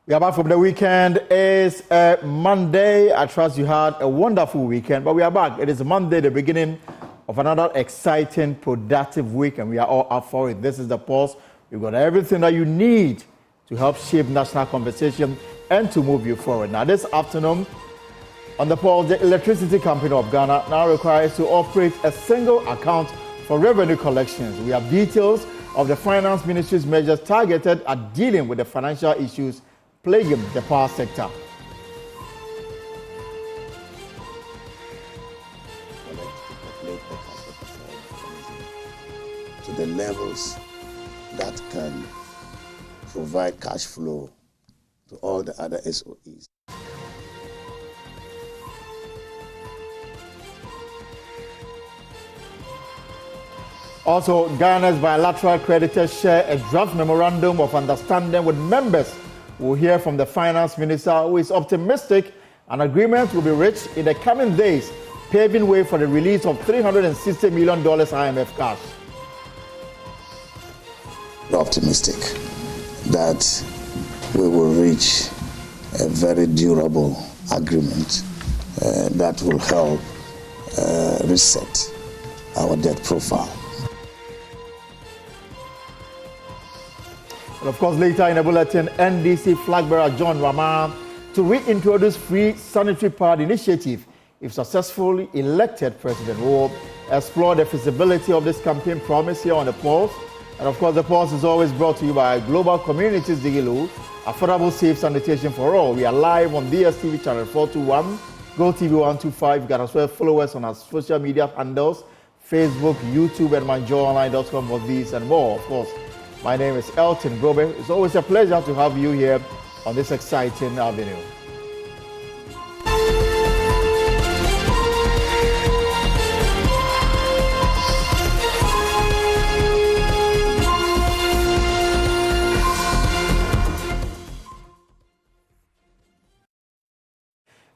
We are back from the weekend. It's Monday. I trust you had a wonderful weekend, but we are back. It is Monday, the beginning of another exciting, productive week, and we are all up for it. This is The Pulse. We've got everything that you need to help shape national conversation and to move you forward. Now, this afternoon, on The Pulse, the Electricity Company of Ghana now requires to operate a single account for revenue collections. We have details of the Finance Ministry's measures targeted at dealing with the financial issues plaguing the power sector. To the levels that can provide cash flow to all the other SOEs. Also, Ghana's bilateral creditors share a draft memorandum of understanding with members. We'll hear from the finance minister, who is optimistic an agreement will be reached in the coming days, paving way for the release of $360 million IMF cash. We're optimistic that we will reach a very durable agreement that will help reset our debt profile. And of course, later in the bulletin, NDC flag bearer John Rama to reintroduce free sanitary pad initiative if successfully elected president. We'll explore the feasibility of this campaign promise here on The Pulse. And of course, The Pulse is always brought to you by Global Communities Digilu, affordable, safe sanitation for all. We are live on DSTV channel 421, GoTV 125. You can as well follow us on our social media handles, Facebook, YouTube, and myjoyonline.com for these and more. Of course, my name is Elton Grobe. It's always a pleasure to have you here on this exciting avenue.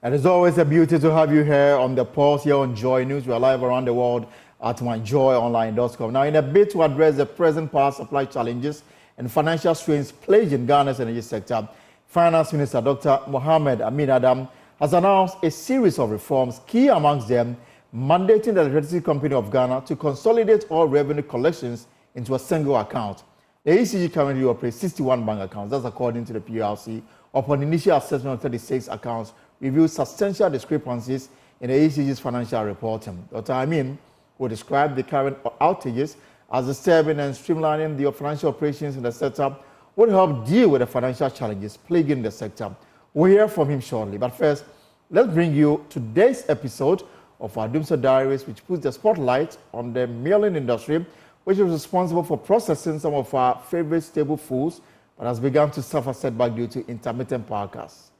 And it's always a beauty to have you here on The Pulse, here on Joy News. We are live around the world at myjoyonline.com. Now, in a bid to address the present power supply challenges and financial strains plaguing Ghana's energy sector, Finance Minister Dr. Mohamed Amin Adam has announced a series of reforms, key amongst them mandating the Electricity Company of Ghana to consolidate all revenue collections into a single account. The ECG currently operates 61 bank accounts. That's according to the PLC. Upon initial assessment of 36 accounts, revealed substantial discrepancies in the ECG's financial reporting. Dr. Amin will describe the current outages as disturbing and streamlining the financial operations in the sector would help deal with the financial challenges plaguing the sector. We'll hear from him shortly. But first, let's bring you today's episode of our Doomsday Diaries, which puts the spotlight on the milling industry, which is responsible for processing some of our favorite staple foods, but has begun to suffer setback due to intermittent power cuts.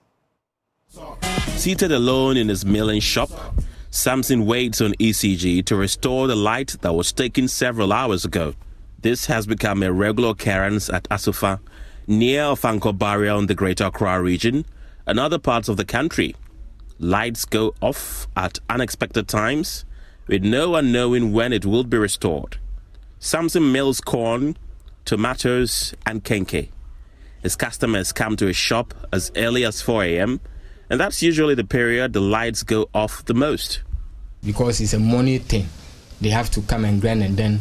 Seated alone in his milling shop, Samson waits on ECG to restore the light that was taken several hours ago. This has become a regular occurrence at Asufa, near Ofanko Barrier in the Greater Accra region and other parts of the country. Lights go off at unexpected times, with no one knowing when it will be restored. Samson mills corn, tomatoes and kenke. His customers come to his shop as early as 4 a.m., and that's usually the period the lights go off the most. Because it's a money thing, they have to come and grind and then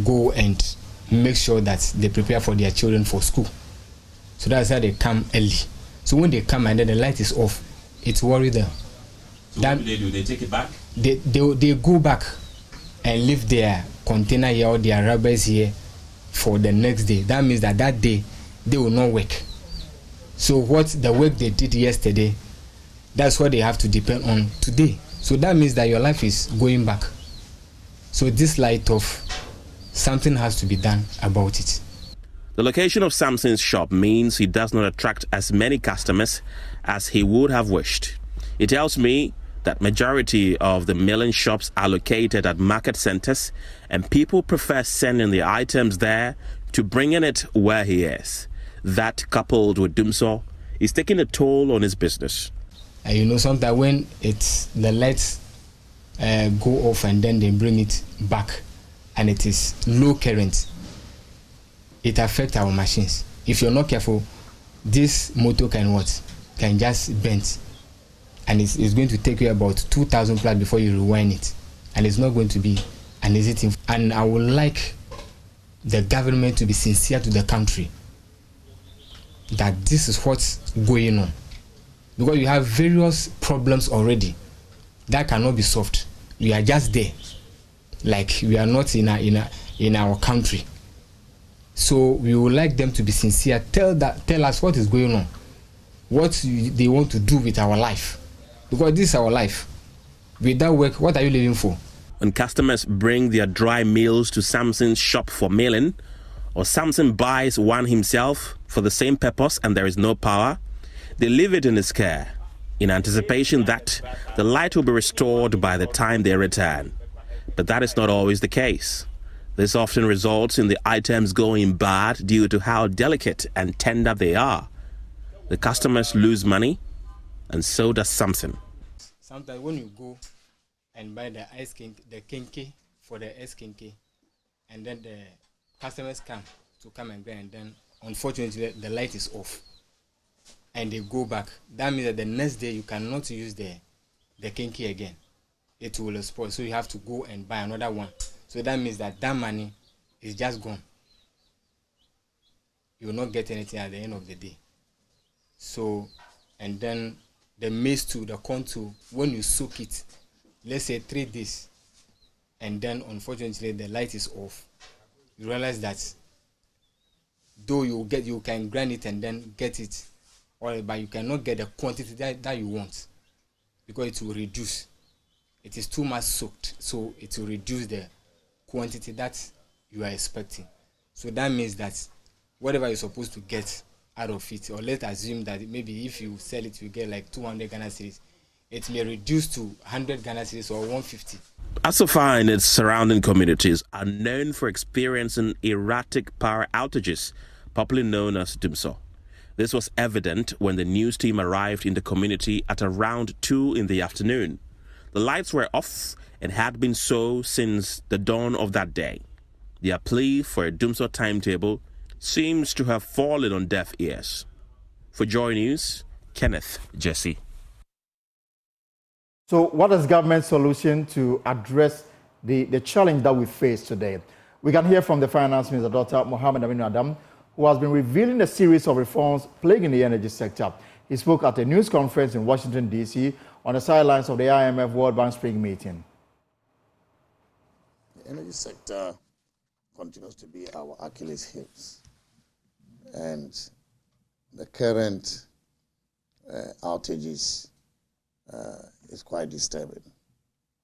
go and make sure that they prepare for their children for school. So that's how they come early. So when they come and then the light is off, it's worry them. So what do? They take it back? They go back and leave their container here or their rubbers here for the next day. That means that day they will not work. So what the work they did yesterday, that's what they have to depend on today. So that means that your life is going back. So this light off, something has to be done about it. The location of Samson's shop means he does not attract as many customers as he would have wished. He tells me that majority of the milling shops are located at market centers and people prefer sending the items there to bringing it where he is. That, coupled with doomsday, is taking a toll on his business. Sometimes when the lights go off and then they bring it back and it is low current, it affects our machines. If you're not careful, this motor can just bend, and it's going to take you about 2,000 plus before you rewind it, and it's not going to be an easy thing. And I would like the government to be sincere to the country that this is what's going on, because you have various problems already that cannot be solved. We are just there, like we are not in our country. So we would like them to be sincere. Tell us what is going on, what they want to do with our life, because this is our life. Without work, what are you living for? When customers bring their dry meals to Samson's shop for mailing, or Samson buys one himself for the same purpose and there is no power, they leave it in his care in anticipation that the light will be restored by the time they return. But that is not always the case. This often results in the items going bad due to how delicate and tender they are. The customers lose money, and so does Samson. Sometimes when you go and buy the kinky for the ice kinky, and then the customers come and go, and then unfortunately the light is off and they go back. That means that the next day you cannot use the kinky again. It will spoil, so you have to go and buy another one. So that means that money is just gone. You will not get anything at the end of the day. So, and then the maize too, the corn too, when you soak it, let's say 3 days, and then unfortunately the light is off, you realize that though you can grind it and then get it, but you cannot get the quantity that you want, because it will reduce. It is too much soaked, so it will reduce the quantity that you are expecting. So that means that whatever you're supposed to get out of it, or let's assume that maybe if you sell it, you get like 200 Ghana cedis, it may reduce to 100 Ghana cedis or 150. Asofar and its surrounding communities are known for experiencing erratic power outages, popularly known as Dumso. This was evident when the news team arrived in the community at around 2 in the afternoon. The lights were off and had been so since the dawn of that day. Their plea for a Dumso timetable seems to have fallen on deaf ears. For Joy News, Kenneth Jesse. So what is government's solution to address the challenge that we face today? We can hear from the Finance Minister, Dr. Mohamed Aminu Adam, who has been revealing a series of reforms plaguing the energy sector. He spoke at a news conference in Washington, D.C. on the sidelines of the IMF World Bank Spring meeting. The energy sector continues to be our Achilles heels, and the current outages is quite disturbing.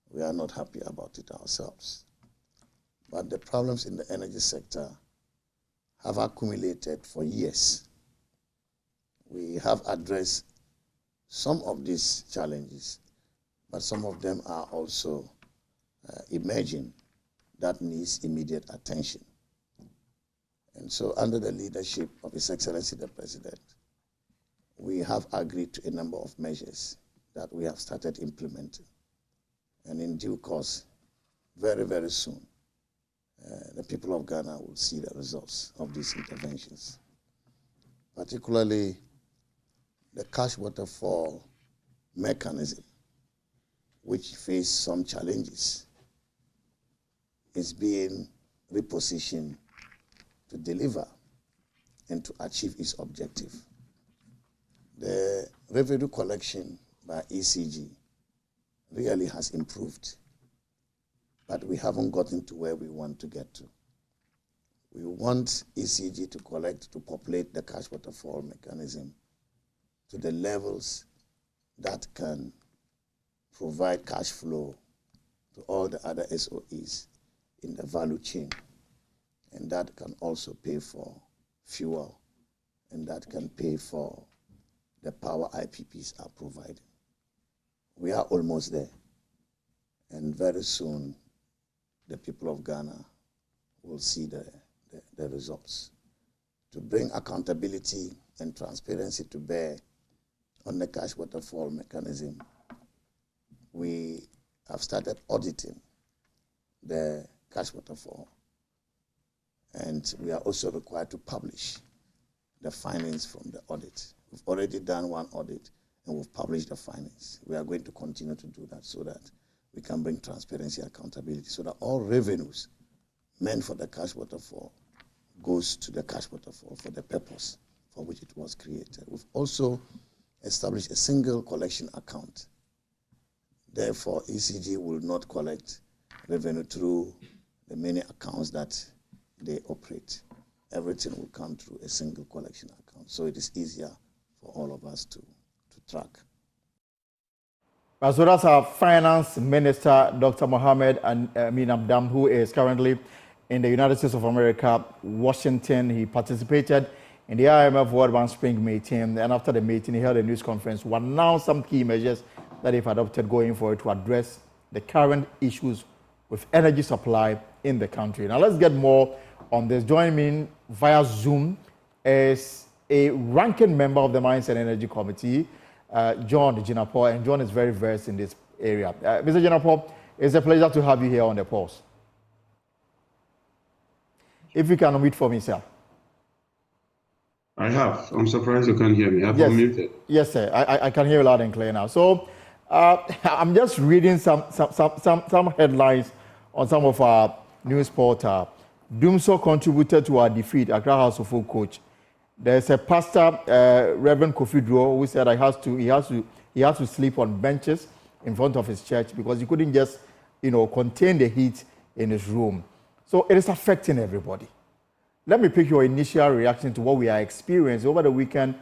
We are not happy about it ourselves. But the problems in the energy sector have accumulated for years. We have addressed some of these challenges, but some of them are also emerging that needs immediate attention. And so under the leadership of His Excellency the President, we have agreed to a number of measures that we have started implementing. And in due course, very, very soon, the people of Ghana will see the results of these interventions. Particularly the cash waterfall mechanism, which faced some challenges, is being repositioned to deliver and to achieve its objective. The revenue collection by ECG really has improved, but we haven't gotten to where we want to get to. We want ECG to populate the cash waterfall mechanism to the levels that can provide cash flow to all the other SOEs in the value chain, and that can also pay for fuel, and that can pay for the power IPPs are providing. We are almost there, and very soon the people of Ghana will see the results. To bring accountability and transparency to bear on the cash waterfall mechanism, we have started auditing the cash waterfall, and we are also required to publish the findings from the audit. We've already done one audit and we've published the findings. We are going to continue to do that so that we can bring transparency, accountability, so that all revenues meant for the cash waterfall goes to the cash waterfall for the purpose for which it was created. We've also established a single collection account. Therefore, ECG will not collect revenue through the many accounts that they operate. Everything will come through a single collection account. So it is easier for all of us to track. So that's our Finance Minister, Dr. Mohammed Amin Abdam, who is currently in the United States of America, Washington. He participated in the IMF World Bank Spring meeting, and after the meeting, he held a news conference to announce some key measures that they've adopted going forward to address the current issues with energy supply in the country. Now, let's get more on this. Joining me via Zoom is a ranking member of the Mines and Energy Committee, John Jinapor, and John is very versed in this area. Mr. Jinapor, it's a pleasure to have you here on the Pulse. If you can unmute for me, sir. I have. I'm surprised you can't hear me. I've unmuted. Yes, sir. I can hear you loud and clear now. So I'm just reading some headlines on some of our news portal. Doomso contributed to our defeat, Accra House of Folk coach. There's a pastor, Reverend Kofi Dro, who said he has to sleep on benches in front of his church because he couldn't just, contain the heat in his room. So it is affecting everybody. Let me pick your initial reaction to what we are experiencing. Over the weekend,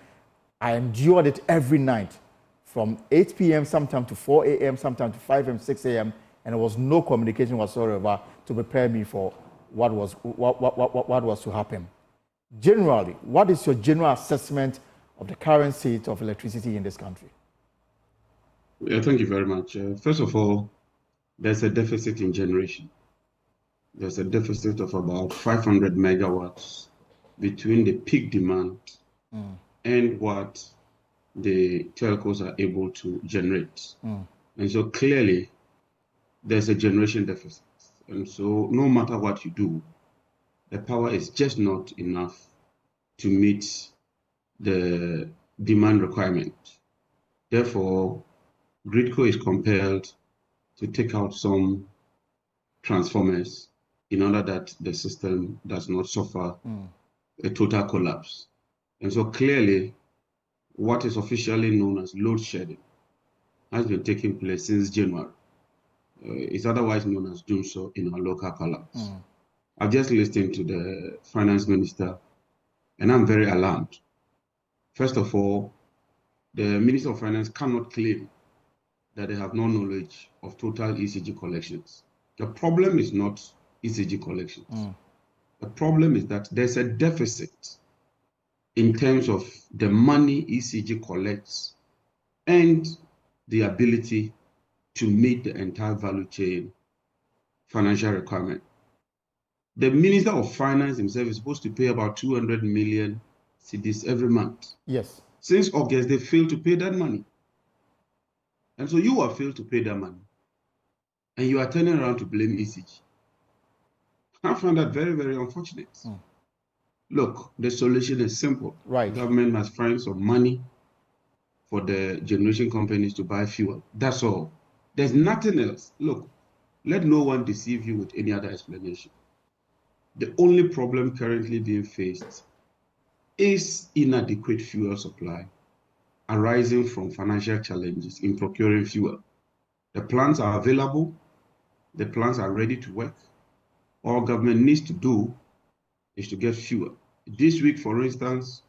I endured it every night from 8 p.m. sometime to 4 a.m., sometime to 5 a.m., 6 a.m., and there was no communication whatsoever to prepare me for what was to happen. Generally, what is your general assessment of the current state of electricity in this country? Yeah, thank you very much. First of all, there's a deficit in generation. There's a deficit of about 500 megawatts between the peak demand and what the telcos are able to generate. And so clearly, there's a generation deficit. And so no matter what you do, the power is just not enough to meet the demand requirement. Therefore, Gridco is compelled to take out some transformers in order that the system does not suffer a total collapse. And so clearly, what is officially known as load shedding has been taking place since January. It's otherwise known as Doomso in our local parlance. I've just listened to the finance minister, and I'm very alarmed. First of all, the Minister of Finance cannot claim that they have no knowledge of total ECG collections. The problem is not ECG collections. The problem is that there's a deficit in terms of the money ECG collects and the ability to meet the entire value chain financial requirement. The Minister of Finance himself is supposed to pay about 200 million cedis every month. Yes. Since August, they failed to pay that money. And so you have failed to pay that money. And you are turning around to blame ECG. I find that very, very unfortunate. Look, the solution is simple. Right. The government must find some money for the generation companies to buy fuel. That's all. There's nothing else. Look, let no one deceive you with any other explanation. The only problem currently being faced is inadequate fuel supply arising from financial challenges in procuring fuel. The plants are available. The plants are ready to work. All government needs to do is to get fuel. This week, for instance,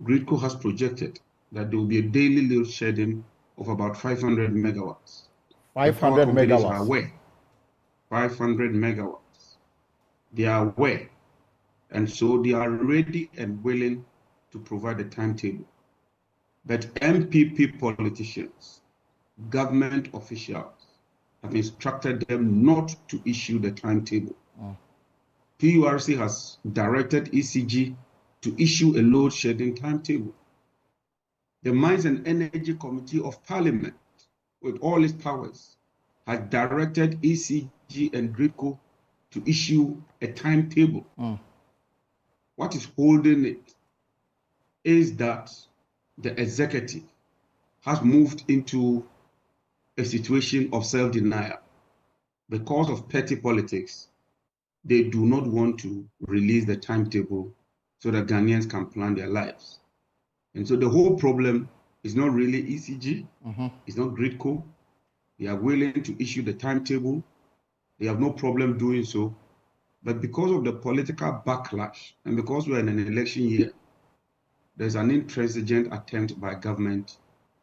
Gridco has projected that there will be a daily load shedding of about 500 megawatts. 500 megawatts. Are aware. 500 megawatts. They are aware. And so they are ready and willing to provide a timetable. But MPP politicians, government officials, have instructed them not to issue the timetable. PURC has directed ECG to issue a load shedding timetable. The Mines and Energy Committee of Parliament, with all its powers, has directed ECG and Gridco to issue a timetable. What is holding it? is that the executive has moved into a situation of self-denial. Because of petty politics, they do not want to release the timetable so that Ghanaians can plan their lives. And so the whole problem is not really ECG, it's not GridCo. They are willing to issue the timetable. They have no problem doing so. But because of the political backlash, and because we're in an election year, there's an intransigent attempt by government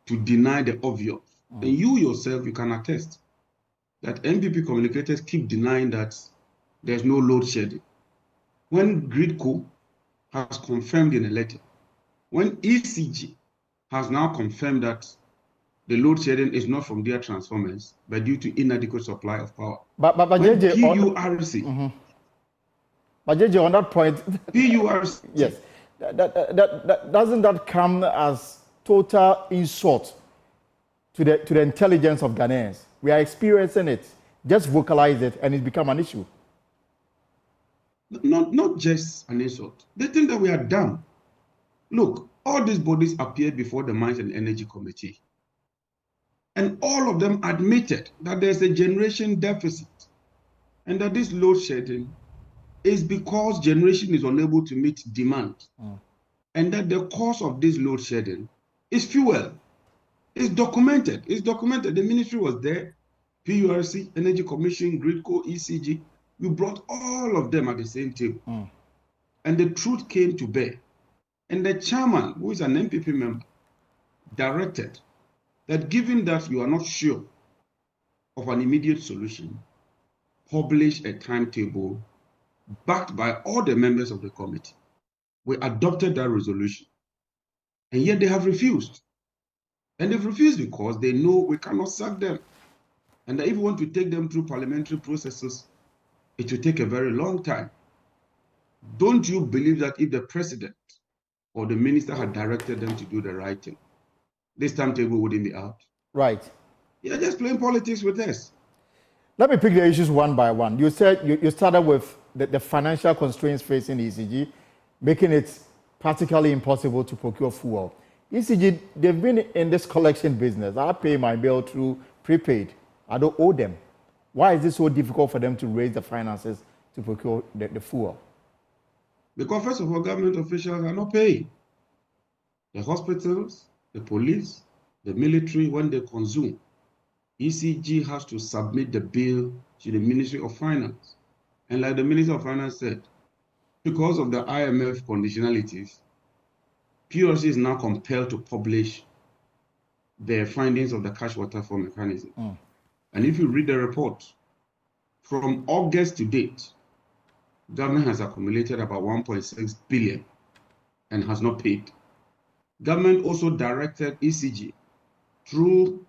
to deny the obvious. And you yourself, you can attest that MPP communicators keep denying that there's no load shedding. When GridCo has confirmed in a letter, when ECG has now confirmed that the load shedding is not from their transformers, but due to inadequate supply of power. But when JJ, PURC, but JJ, on that point, PURC, yes, doesn't that come as total insult to the intelligence of Ghanaians? We are experiencing it. Just vocalize it, and it's become an issue. Not just an insult. They think that we are dumb. Look, all these bodies appeared before the Mines and Energy Committee, and all of them admitted that there's a generation deficit, and that this load shedding is because generation is unable to meet demand, and that the cause of this load shedding is fuel. It's documented. It's documented. The ministry was there, PURC, Energy Commission, GridCo, ECG. We brought all of them at the same table. And the truth came to bear. And the chairman, who is an MPP member, directed that given that you are not sure of an immediate solution, publish a timetable backed by all the members of the committee. We adopted that resolution. And yet they have refused. And they've refused because they know we cannot sack them. And that if we want to take them through parliamentary processes, it will take a very long time. Don't you believe that if the president or the minister had directed them to do the right thing, this timetable wouldn't be out? Right. You're just playing politics with us. Let me pick the issues one by one. You said you started with the financial constraints facing ECG, making it practically impossible to procure fuel. ECG, they've been in this collection business. I pay my bill through prepaid. I don't owe them. Why is it so difficult for them to raise the finances to procure the fuel? Because first of all, government officials are not paying. The hospitals, the police, the military, when they consume, ECG has to submit the bill to the Ministry of Finance. And like the Minister of Finance said, because of the IMF conditionalities, PURC is now compelled to publish the findings of the cash waterfall mechanism. And if you read the report, from August to date, government has accumulated about 1.6 billion and has not paid. Government also directed ECG through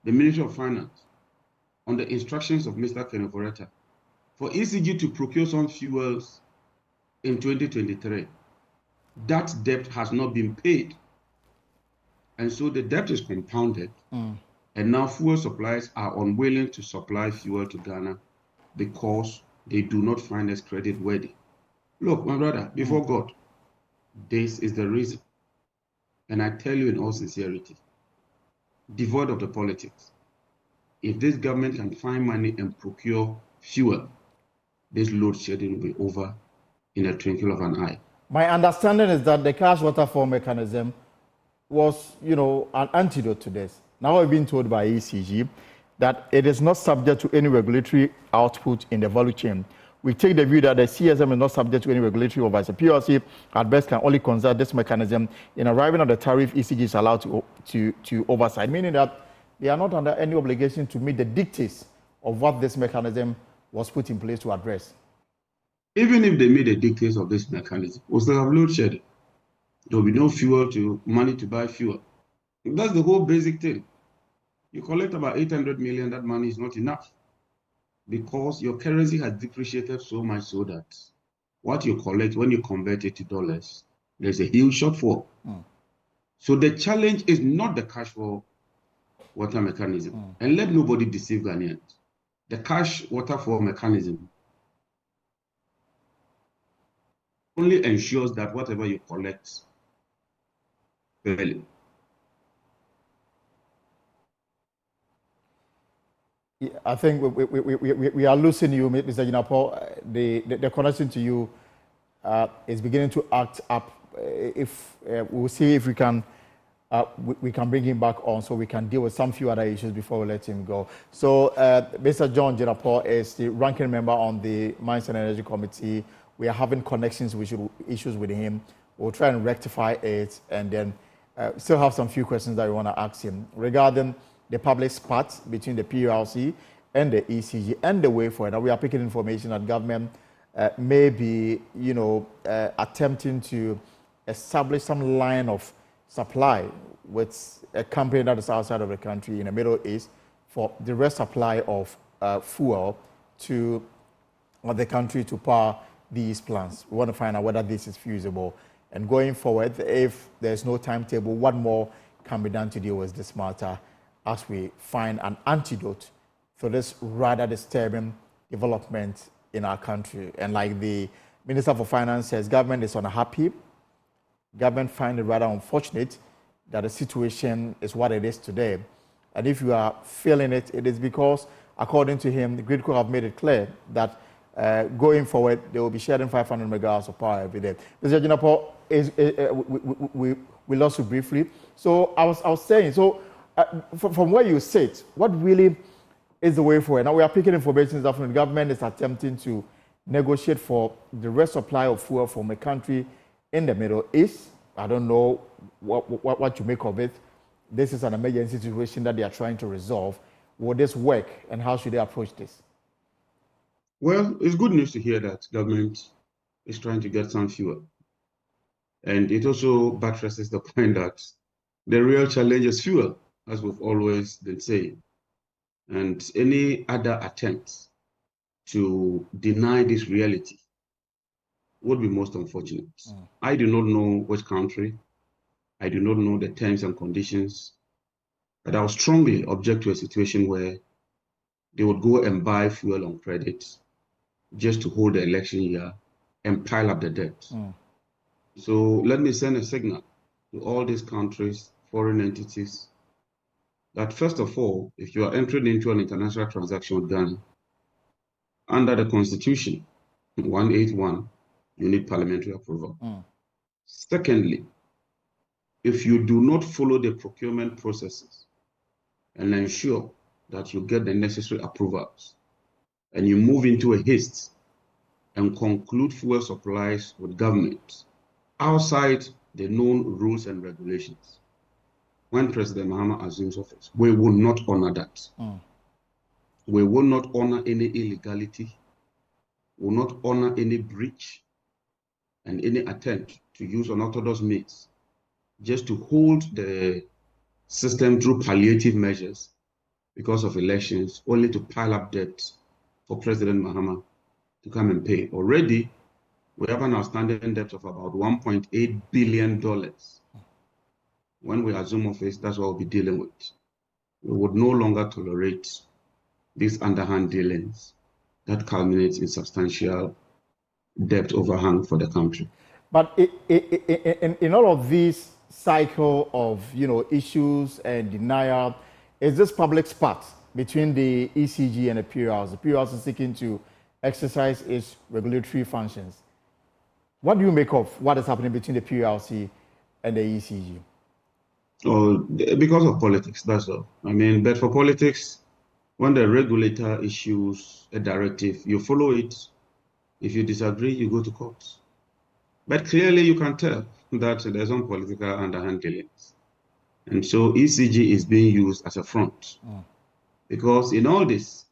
the Ministry of Finance on the instructions of Mr. Kenovoreta for ECG to procure some fuels in 2023. That debt has not been paid. And so the debt is compounded. And now fuel suppliers are unwilling to supply fuel to Ghana because they do not find us credit worthy. Look, my brother, before God, this is the reason. And I tell you in all sincerity, devoid of the politics, if this government can find money and procure fuel, this load shedding will be over in a twinkle of an eye. My understanding is that the cash waterfall mechanism was, an antidote to this. Now I've been told by ECG that it is not subject to any regulatory output in the value chain. We take the view that the CSM is not subject to any regulatory oversight. PLC at best can only consult this mechanism in arriving at the tariff ECG is allowed to oversight, meaning that they are not under any obligation to meet the dictates of what this mechanism was put in place to address. Even if they meet the dictates of this mechanism, we'll still have load shedding. There will be no money to buy fuel. That's the whole basic thing. You collect about 800 million, that money is not enough because your currency has depreciated so much so that what you collect, when you convert it to dollars, there's a huge shortfall. So the challenge is not the cash for water mechanism. And let nobody deceive Ghanaians. The cash waterfall mechanism only ensures that whatever you collect fairly. I think we are losing you, Mr. Jinapor. The connection to you is beginning to act up. If we'll see if we can bring him back on so we can deal with some few other issues before we let him go. So Mr. John Jinapor is the ranking member on the Mines and Energy Committee. We are having connections with issues with him. We'll try and rectify it, and then still have some few questions that we want to ask him regarding the public spat between the PURC and the ECG and the way forward. Now we are picking information that government may be, attempting to establish some line of supply with a company that is outside of the country in the Middle East for the rest supply of fuel to the country to power these plants. We want to find out whether this is feasible. And going forward, if there's no timetable, what more can be done to deal with this matter as we find an antidote for this rather disturbing development in our country. And like the Minister for Finance says, government is unhappy. Government find it rather unfortunate that the situation is what it is today. And if you are feeling it, it is because, according to him, the GridCo have made it clear that going forward, they will be sharing 500 megawatts of power every day. Mr. Jinapor, we lost you briefly. So I was saying, so from where you sit, what really is the way forward? Now we are picking information that from the government is attempting to negotiate for the rest supply of fuel from a country in the Middle East. I don't know what you make of it. This is an emergency situation that they are trying to resolve. Will this work, and how should they approach this? Well, it's good news to hear that government is trying to get some fuel. And it also buttresses the point that the real challenge is fuel, as we've always been saying. And any other attempt to deny this reality would be most unfortunate. I do not know which country, I do not know the terms and conditions, but I would strongly object to a situation where they would go and buy fuel on credit just to hold the election year and pile up the debt. So let me send a signal to all these countries, foreign entities, that first of all, if you are entering into an international transaction with Ghana, under the Constitution 181, you need parliamentary approval. Secondly, if you do not follow the procurement processes and ensure that you get the necessary approvals, and you move into a haste and conclude fuel supplies with government outside the known rules and regulations, when President Mahama assumes office, we will not honor that. We will not honor any illegality, will not honor any breach and any attempt to use unorthodox means just to hold the system through palliative measures because of elections, only to pile up debt for President Mahama to come and pay. Already, we have an outstanding debt of about $1.8 billion. When we assume office, that's what we'll be dealing with. We would no longer tolerate these underhand dealings that culminates in substantial debt overhang for the country. But in all of these cycle of issues and denial, is this public spat between the ECG and the PURC? The PURC is seeking to exercise its regulatory functions. What do you make of what is happening between the PURC and the ECG? Oh, because of politics, that's all. I mean, but for politics, when the regulator issues a directive, you follow it. If you disagree, you go to court. But clearly you can tell that there's some political underhand dealings. And so ECG is being used as a front. Because in all this,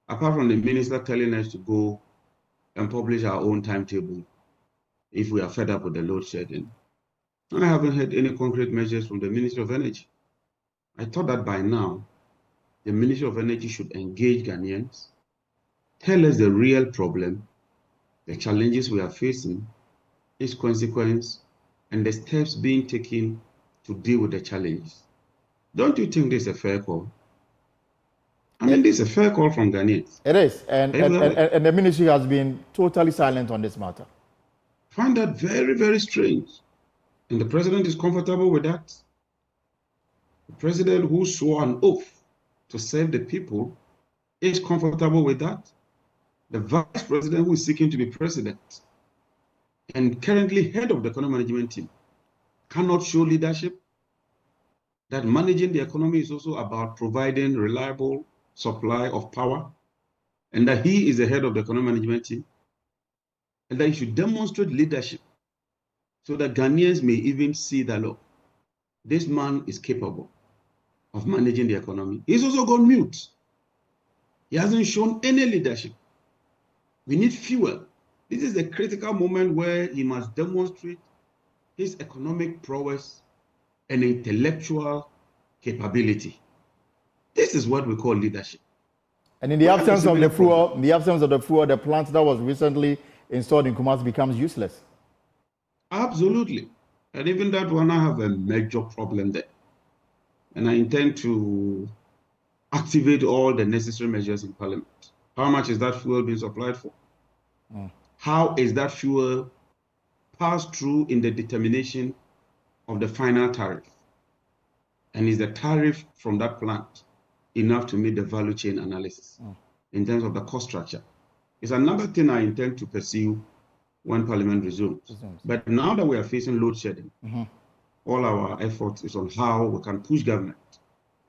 apart from the minister telling us to go and publish our own timetable, if we are fed up with the load shedding, I haven't heard any concrete measures from the Ministry of Energy. I thought that by now, the Ministry of Energy should engage Ghanaians, tell us the real problem, the challenges we are facing, its consequence, and the steps being taken to deal with the challenges. Don't you think this is a fair call? I mean, this is a fair call from Ghanaians. It is, and the ministry has been totally silent on this matter. I find that very, very strange. And the president is comfortable with that. The president who swore an oath to serve the people is comfortable with that. The vice president who is seeking to be president and currently head of the economic management team cannot show leadership. That managing the economy is also about providing reliable supply of power, and that he is the head of the economic management team, and that he should demonstrate leadership so that Ghanaians may even see that, look, this man is capable of managing the economy. He's also gone mute. He hasn't shown any leadership. We need fuel. This is a critical moment where he must demonstrate his economic prowess and intellectual capability. This is what we call leadership. And in the absence of the fuel, the plant that was recently installed in Kumasi becomes useless. Absolutely. And even that one, I have a major problem there. And I intend to activate all the necessary measures in Parliament. How much is that fuel being supplied for? How is that fuel passed through in the determination of the final tariff? And is the tariff from that plant enough to meet the value chain analysis in terms of the cost structure? It's another thing I intend to pursue when Parliament resumes. But now that we are facing load shedding, all our efforts is on how we can push government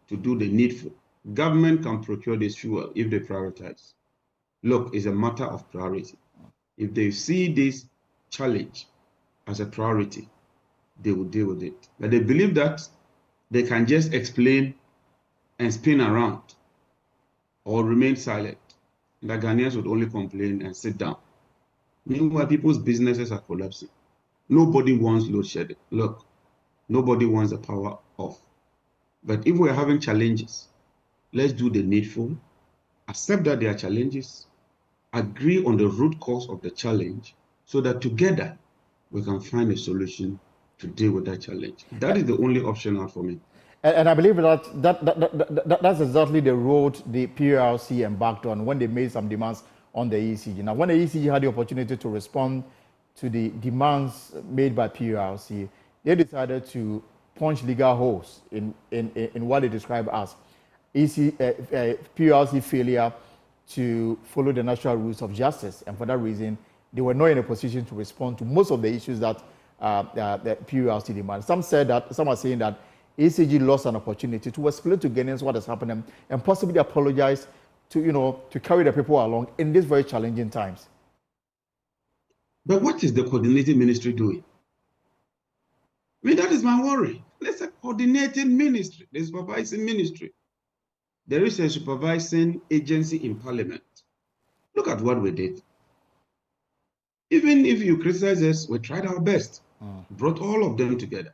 to do the needful. Government can procure this fuel if they prioritize. Look, it's a matter of priority. If they see this challenge as a priority, they will deal with it. But they believe that they can just explain and spin around or remain silent. The Ghanaians would only complain and sit down. Meanwhile, people's businesses are collapsing. Nobody wants load shedding. Look, nobody wants the power off. But if we're having challenges, let's do the needful, accept that there are challenges, agree on the root cause of the challenge so that together we can find a solution to deal with that challenge. That is the only option out for me. And I believe that's exactly the road the PRC embarked on when they made some demands on the ECG. Now, when the ECG had the opportunity to respond to the demands made by PRC, they decided to punch legal holes in what they describe as PRC failure to follow the natural rules of justice. And for that reason, they were not in a position to respond to most of the issues that the PRC demands. Some are saying that ECG lost an opportunity to explain to Ghanaians what is happening and possibly apologize to carry the people along in these very challenging times. But what is the coordinating ministry doing? I mean, that is my worry. There's a coordinating ministry, the supervising ministry. There is a supervising agency in Parliament. Look at what we did. Even if you criticize us, we tried our best, brought all of them together.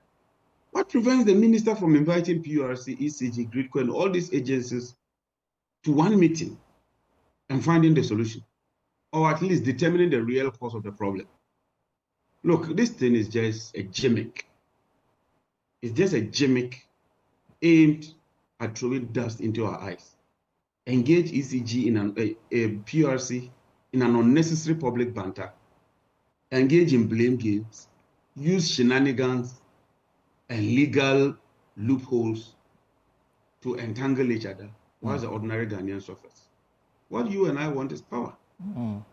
What prevents the minister from inviting PRC, ECG, GRIDCO, and all these agencies to one meeting and finding the solution? Or at least determining the real cause of the problem? Look, this thing is just a gimmick. It's just a gimmick aimed at throwing dust into our eyes. Engage ECG in a PRC in an unnecessary public banter. Engage in blame games. Use shenanigans and legal loopholes to entangle each other while the ordinary Ghanaian suffers. What you and I want is power.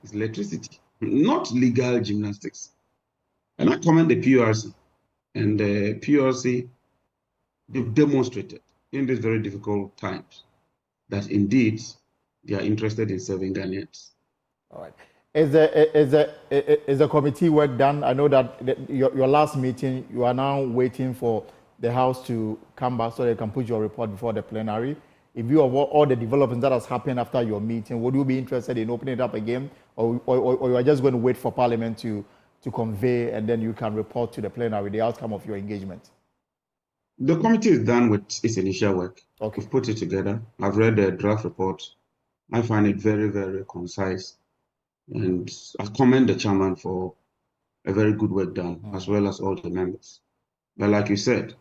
It's electricity, not legal gymnastics. And I commend the PRC. And the PRC, they've demonstrated in these very difficult times that indeed they are interested in serving Ghanaians. All right. Is the committee work done? I know that your last meeting, you are now waiting for the House to come back so they can put your report before the plenary. In view of all the developments that has happened after your meeting, would you be interested in opening it up again, or you are just going to wait for Parliament to convey and then you can report to the plenary the outcome of your engagement? The committee is done with its initial work. Okay. We've put it together. I've read the draft report. I find it very, very concise. And I commend the chairman for a very good work done, as well as all the members. But like you said,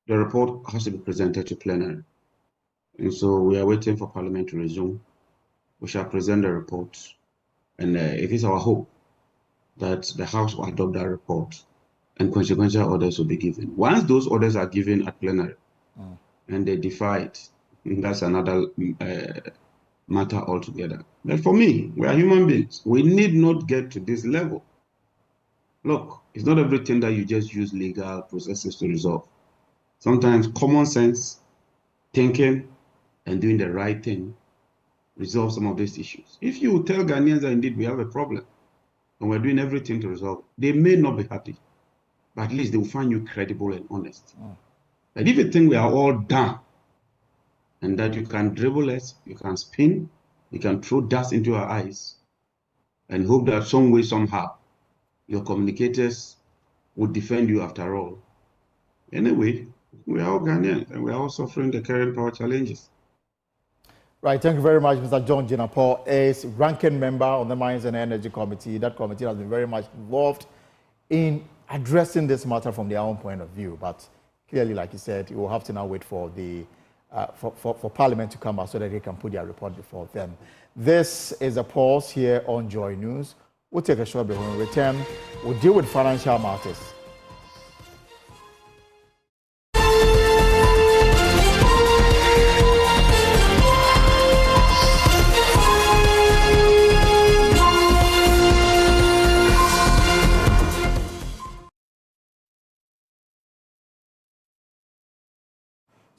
the report has to be presented to plenary. And so we are waiting for Parliament to resume. We shall present the report. And it is our hope that the House will adopt that report and consequential orders will be given. Once those orders are given at plenary and they defy it, that's another matter altogether. But for me, we are human beings. We need not get to this level. Look, it's not everything that you just use legal processes to resolve. Sometimes common sense, thinking, and doing the right thing resolve some of these issues. If you tell Ghanaians that indeed we have a problem and we're doing everything to resolve it, they may not be happy, but at least they will find you credible and honest. But if you think we are all done and that you can dribble us, you can spin, you can throw dust into our eyes and hope that some way, somehow, your communicators would defend you after all. Anyway, we are all Ghanaians and we are all suffering the current power challenges. Right, thank you very much, Mr. John Jinapor is ranking member on the Mines and Energy Committee. That committee has been very much involved in addressing this matter from their own point of view. But clearly, like you said, you will have to now wait for the for Parliament to come out so that they can put their report before them. This is a pause here on Joy News. We'll take a short break. When we return, we'll deal with financial matters.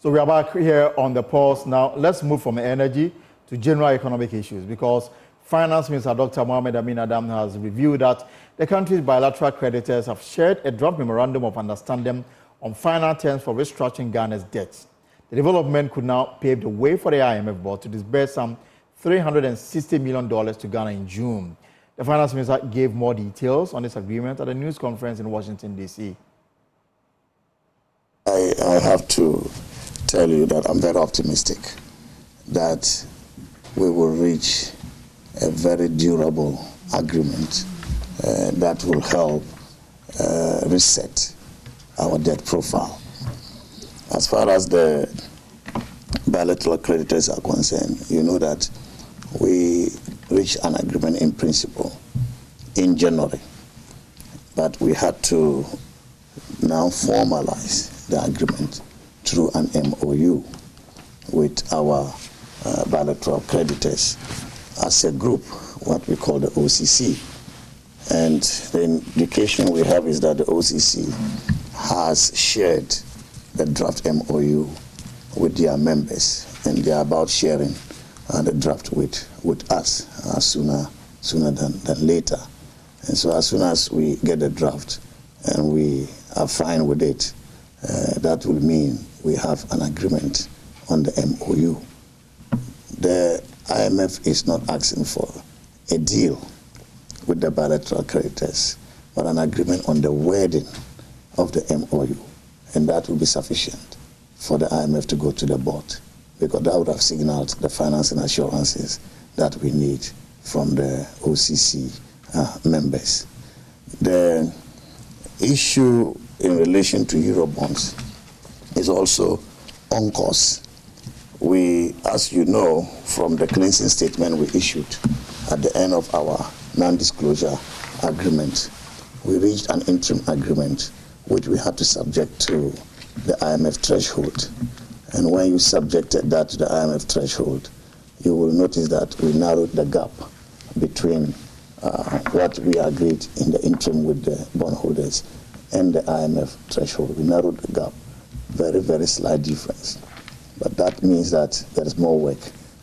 So we are back here on the pause. Now, let's move from energy to general economic issues, because Finance Minister Dr. Mohamed Amin Adam has revealed that the country's bilateral creditors have shared a draft memorandum of understanding on final terms for restructuring Ghana's debts. The development could now pave the way for the IMF board to disburse some $360 million to Ghana in June. The Finance Minister gave more details on this agreement at a news conference in Washington, D.C. I have to tell you that I'm very optimistic that we will reach a very durable agreement that will help reset our debt profile. As far as the bilateral creditors are concerned, you know that we reached an agreement in principle in January, but we had to now formalize the agreement through an MOU with our bilateral creditors as a group, what we call the OCC. And the indication we have is that the OCC has shared the draft MOU with their members, and they are about sharing the draft with us sooner than later. And so as soon as we get the draft and we are fine with it, that will mean we have an agreement on the MOU. The IMF is not asking for a deal with the bilateral creditors, but an agreement on the wording of the MOU. And that will be sufficient for the IMF to go to the board, because that would have signaled the financing assurances that we need from the OCC members. The issue in relation to Eurobonds is also on course. We, as you know, from the cleansing statement we issued at the end of our non-disclosure agreement, we reached an interim agreement which we had to subject to the IMF threshold. And when you subjected that to the IMF threshold, you will notice that we narrowed the gap between what we agreed in the interim with the bondholders and the IMF threshold. We narrowed the gap, very, very slight difference. But that means that there is more work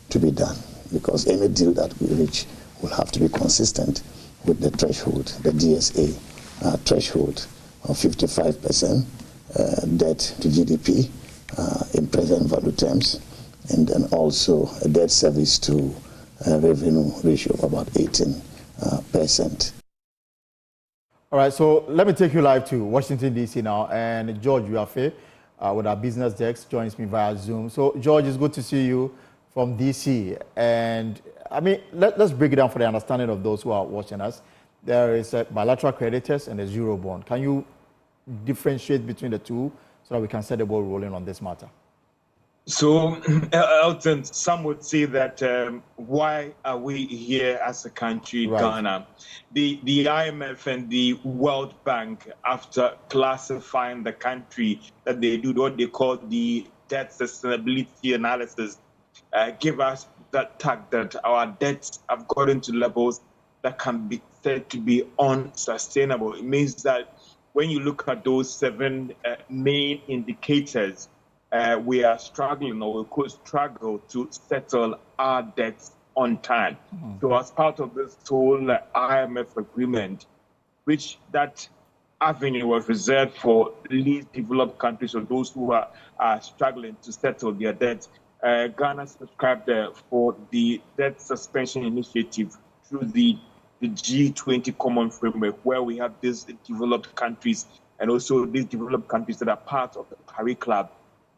to be done, because any deal that we reach will have to be consistent with the threshold, the DSA threshold of 55% debt to GDP in present value terms, and then also a debt service to revenue ratio of about 18%. All right, so let me take you live to Washington, D.C. now, and George Uafe with our business desk joins me via Zoom. So, George, it's good to see you from D.C. And, I mean, let's break it down for the understanding of those who are watching us. There is a bilateral creditors and a Eurobond. Can you differentiate between the two so that we can set the ball rolling on this matter? So, Elton, some would say that why are we here as a country, Right. Ghana? The IMF and the World Bank, after classifying the country, that they do what they call the debt sustainability analysis, give us that tag that our debts have gotten to levels that can be said to be unsustainable. It means that when you look at those seven main indicators, we are struggling, or we could struggle to settle our debts on time. So as part of this whole IMF agreement, which that avenue was reserved for least developed countries or those who are struggling to settle their debts, Ghana subscribed for the debt suspension initiative through the G20 common framework, where we have these developed countries and also these developed countries that are part of the Paris Club,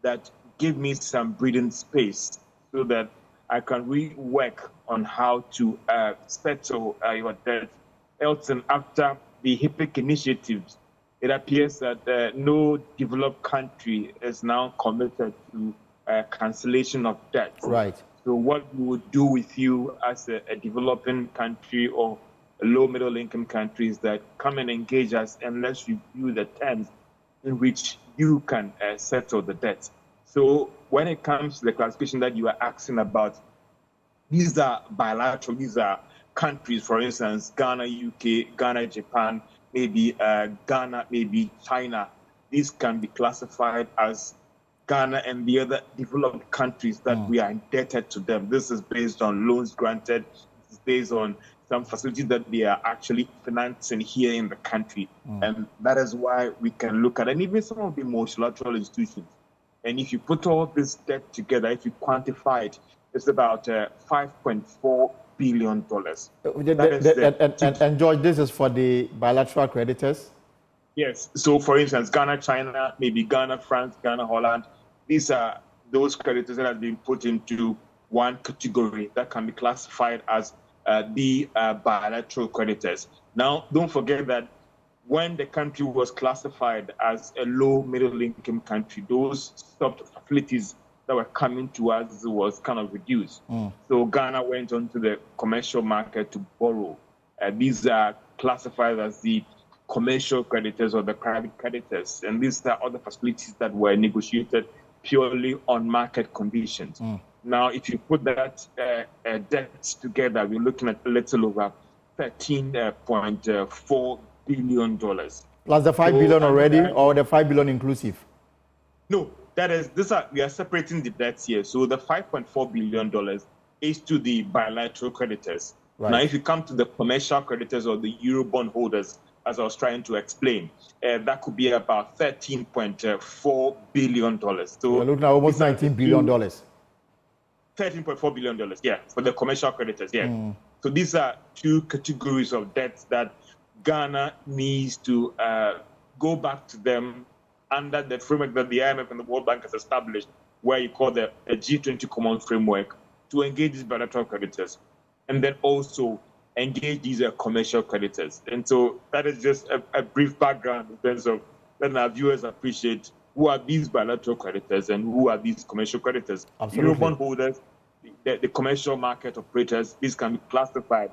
that give me some breathing space so that I can rework on how to settle your debt. Elton, after the HIPIC initiatives, it appears that no developed country is now committed to cancellation of debt. Right. So what we would do with you as a developing country or a low middle income country is that come and engage us and let's review the terms in which you can settle the debt. So when it comes to the classification that you are asking about, these are bilateral, these are countries, for instance, Ghana, UK, Ghana, Japan, maybe Ghana, maybe China. These can be classified as Ghana and the other developed countries that we are indebted to them. This is based on loans granted. This is based on some facilities that they are actually financing here in the country. And that is why we can look at, and even some of the multilateral institutions. And if you put all this debt together, if you quantify it, it's about $5.4 billion. And George, this is for the bilateral creditors? Yes. So, for instance, Ghana, China, maybe Ghana, France, Ghana, Holland. These are those creditors that have been put into one category that can be classified as the bilateral creditors. Now, don't forget that when the country was classified as a low middle income country, those facilities that were coming to us was kind of reduced. So Ghana went onto the commercial market to borrow. These are classified as the commercial creditors or the private creditors. And these are other facilities that were negotiated purely on market conditions. Now, if you put that debt together, we're looking at a little over $13.4 billion. Plus the 5 billion already, or the 5 billion inclusive? No, we are separating the debts here. So the $5.4 billion is to the bilateral creditors. Right. Now, if you come to the commercial creditors or the Eurobond holders, as I was trying to explain, that could be about $13.4 billion. So we're looking at almost $19 billion. $13.4 billion, yeah, for the commercial creditors, yeah. So these are two categories of debts that Ghana needs to go back to them under the framework that the IMF and the World Bank has established, where you call the G20 common framework, to engage these bilateral creditors, and then also engage these commercial creditors. And so that is just a brief background in terms of letting our viewers appreciate who are these bilateral creditors and who are these commercial creditors. Eurobond holders, the commercial market operators, these can be classified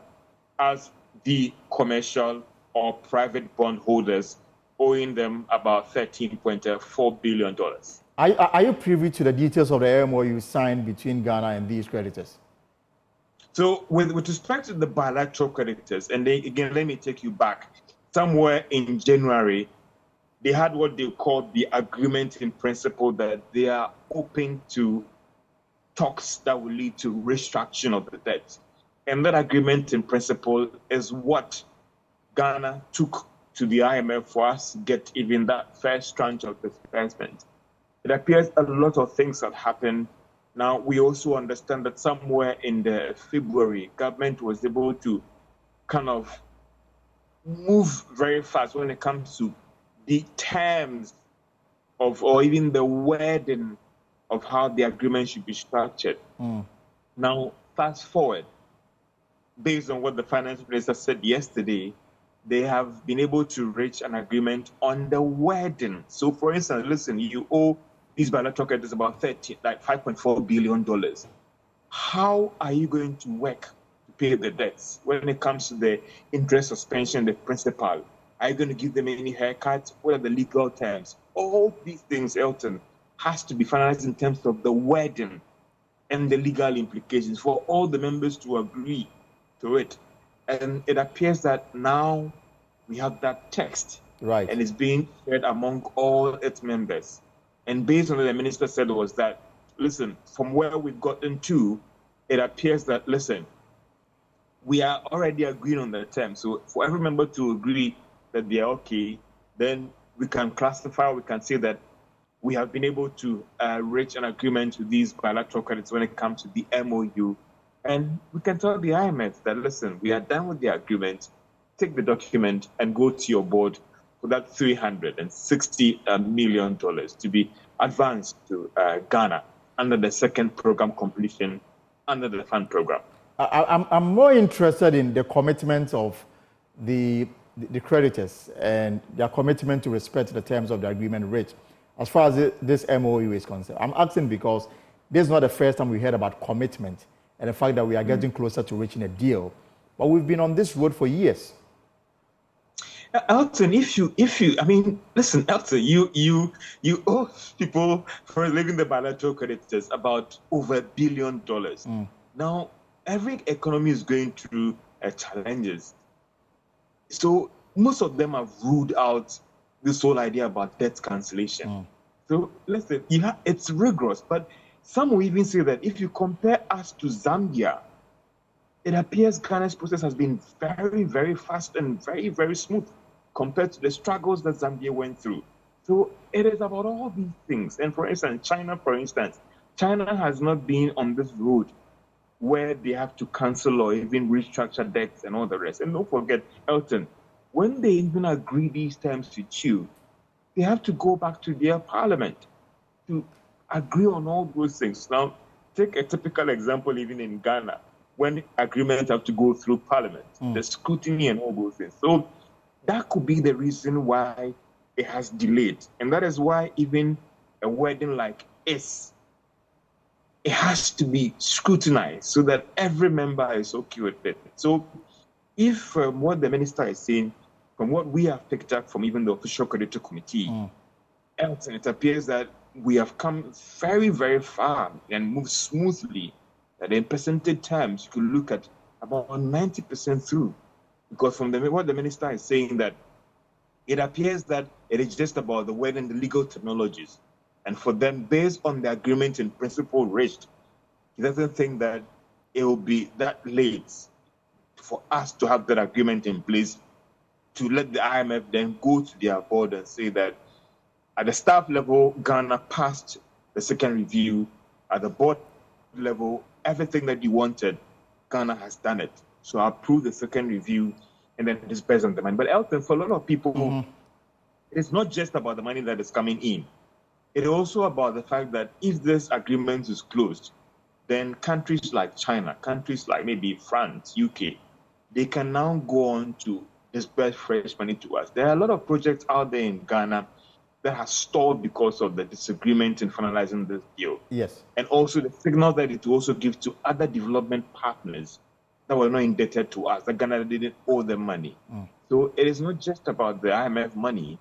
as the commercial or private bond holders, owing them about $13.4 billion. Are you privy to the details of the MOU signed between Ghana and these creditors? So with respect to the bilateral creditors, and then again, let me take you back. Somewhere in January, they had what they called the agreement in principle that they are open to talks that will lead to restructuring of the debt. And that agreement in principle is what Ghana took to the IMF for us to get even that first tranche of disbursement. It appears a lot of things have happened. Now, we also understand that somewhere in the February, government was able to kind of move very fast when it comes to the terms of, or even the wording of how the agreement should be structured. Now, fast forward, based on what the finance minister said yesterday, they have been able to reach an agreement on the wording. So, for instance, listen, you owe these bilateral credit is about $5.4 billion. How are you going to work to pay the debts when it comes to the interest suspension, the principal? Are you going to give them any haircuts? What are the legal terms? All these things, Elton, has to be finalized in terms of the wording and the legal implications for all the members to agree to it. And it appears that now we have that text. Right. And it's being shared among all its members. And based on what the minister said was that, listen, from where we've gotten to, it appears that, listen, we are already agreeing on the terms. So for every member to agree that they are okay, then we can classify, we can say that we have been able to reach an agreement with these bilateral credits when it comes to the MOU. And we can tell the IMF that, listen, we are done with the agreement, take the document and go to your board for that $360 million to be advanced to Ghana under the second program completion under the fund program. I'm more interested in the commitment of the creditors and their commitment to respect the terms of the agreement reached as far as this MOU is concerned. I'm asking because this is not the first time we heard about commitment and the fact that we are getting closer to reaching a deal. But we've been on this road for years. Elton, listen, Elton, you owe people for leaving the bilateral creditors about over $1 billion. Now, every economy is going through challenges. So most of them have ruled out this whole idea about debt cancellation. So listen, it's rigorous, but some will even say that if you compare us to Zambia, it appears Ghana's process has been very, very fast and very, very smooth compared to the struggles that Zambia went through. So it is about all these things. And for instance, China has not been on this road where they have to cancel or even restructure debts and all the rest. And don't forget, Elton, when they even agree these terms with you, they have to go back to their parliament to agree on all those things. Now, take a typical example even in Ghana, when agreements have to go through parliament, the scrutiny and all those things. So that could be the reason why it has delayed. And that is why even a wording like is, it has to be scrutinized so that every member is okay with it. So if from what the minister is saying, from what we have picked up from even the official creditor committee, Elton, it appears that we have come very, very far and moved smoothly. That in percentage terms, you could look at about 90% through. Because from what the minister is saying, that it appears that it is just about the word and the legal technologies. And for them, based on the agreement in principle reached, he doesn't think that it will be that late for us to have that agreement in place to let the IMF then go to their board and say that at the staff level, Ghana passed the second review. At the board level, everything that you wanted, Ghana has done it. So I approve the second review and then disperse on the money. But Elton, for a lot of people, it's not just about the money that is coming in. It's also about the fact that if this agreement is closed, then countries like China, countries like maybe France, UK, they can now go on to disperse fresh money to us. There are a lot of projects out there in Ghana that have stalled because of the disagreement in finalizing this deal. Yes. And also the signal that it will also give to other development partners that were not indebted to us, that Ghana didn't owe them money. So it is not just about the IMF money,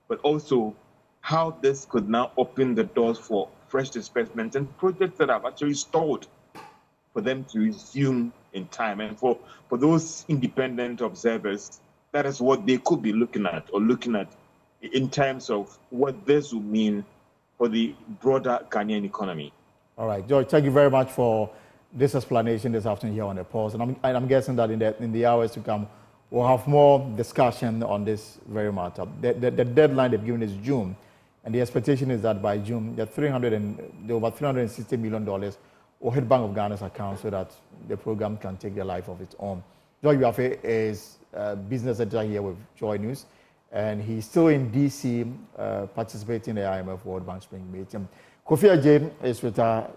but also how this could now open the doors for fresh disbursements and projects that have actually stalled for them to resume in time. And for those independent observers, that is what they could be looking at in terms of what this will mean for the broader Ghanaian economy. All right, George, thank you very much for this explanation this afternoon here on the Pulse. And I'm guessing that in the hours to come, we'll have more discussion on this very matter. The deadline they've given is June, and the expectation is that by June, the over $360 million will hit Bank of Ghana's account so that the program can take the life of its own. George Biafe is business editor here with Joy News, and he's still in D.C. Participating in the IMF World Bank Spring Meeting. Kofi Ajay is with our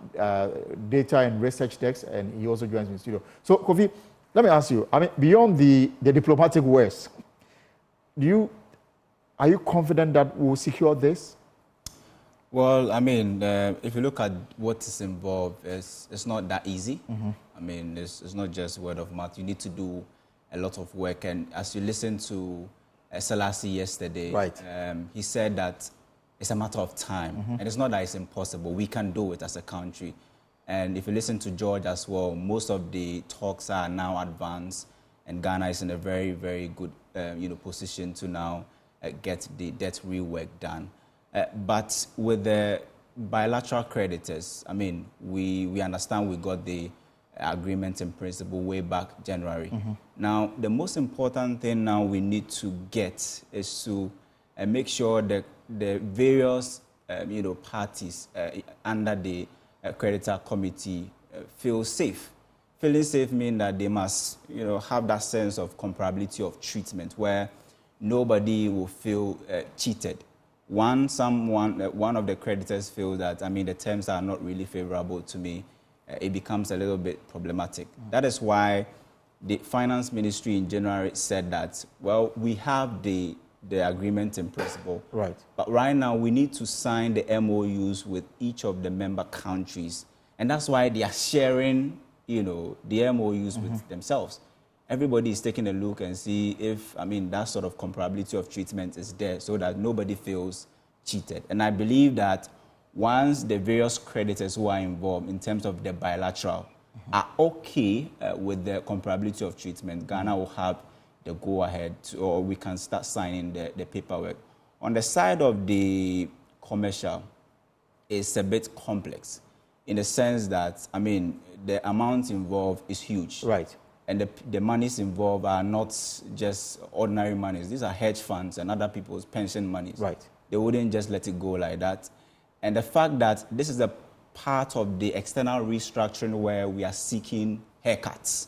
data and research desk, and he also joins me in the studio. So, Kofi, let me ask you, beyond the diplomatic words, are you confident that we'll secure this? Well, I mean, if you look at what is involved, it's not that easy. I mean, it's not just word of mouth. You need to do a lot of work. And as you listen to Selassie yesterday, right. He said that it's a matter of time. And it's not that it's impossible. We can do it as a country. And if you listen to George as well, most of the talks are now advanced, and Ghana is in a very, very good position to now get the debt rework done. But with the bilateral creditors, I mean, we understand we got the agreement in principle way back January. Now, the most important thing now we need to get is to make sure that the various parties under the creditor committee feel safe. Feeling safe means that they must have that sense of comparability of treatment where nobody will feel cheated. One of the creditors feels that, I mean, the terms are not really favorable to me, it becomes a little bit problematic. That is why the finance ministry in January said that, well, we have the agreement in principle. Right. But right now we need to sign the MOUs with each of the member countries. And that's why they are sharing, the MOUs with themselves. Everybody is taking a look and see if, I mean, that sort of comparability of treatment is there so that nobody feels cheated. And I believe that once the various creditors who are involved in terms of the bilateral are okay with the comparability of treatment, Ghana will have the go-ahead, or we can start signing the paperwork. On the side of the commercial, it's a bit complex in the sense that, I mean, the amount involved is huge. Right. And the monies involved are not just ordinary monies. These are hedge funds and other people's pension monies. Right. They wouldn't just let it go like that. And the fact that this is a part of the external restructuring where we are seeking haircuts,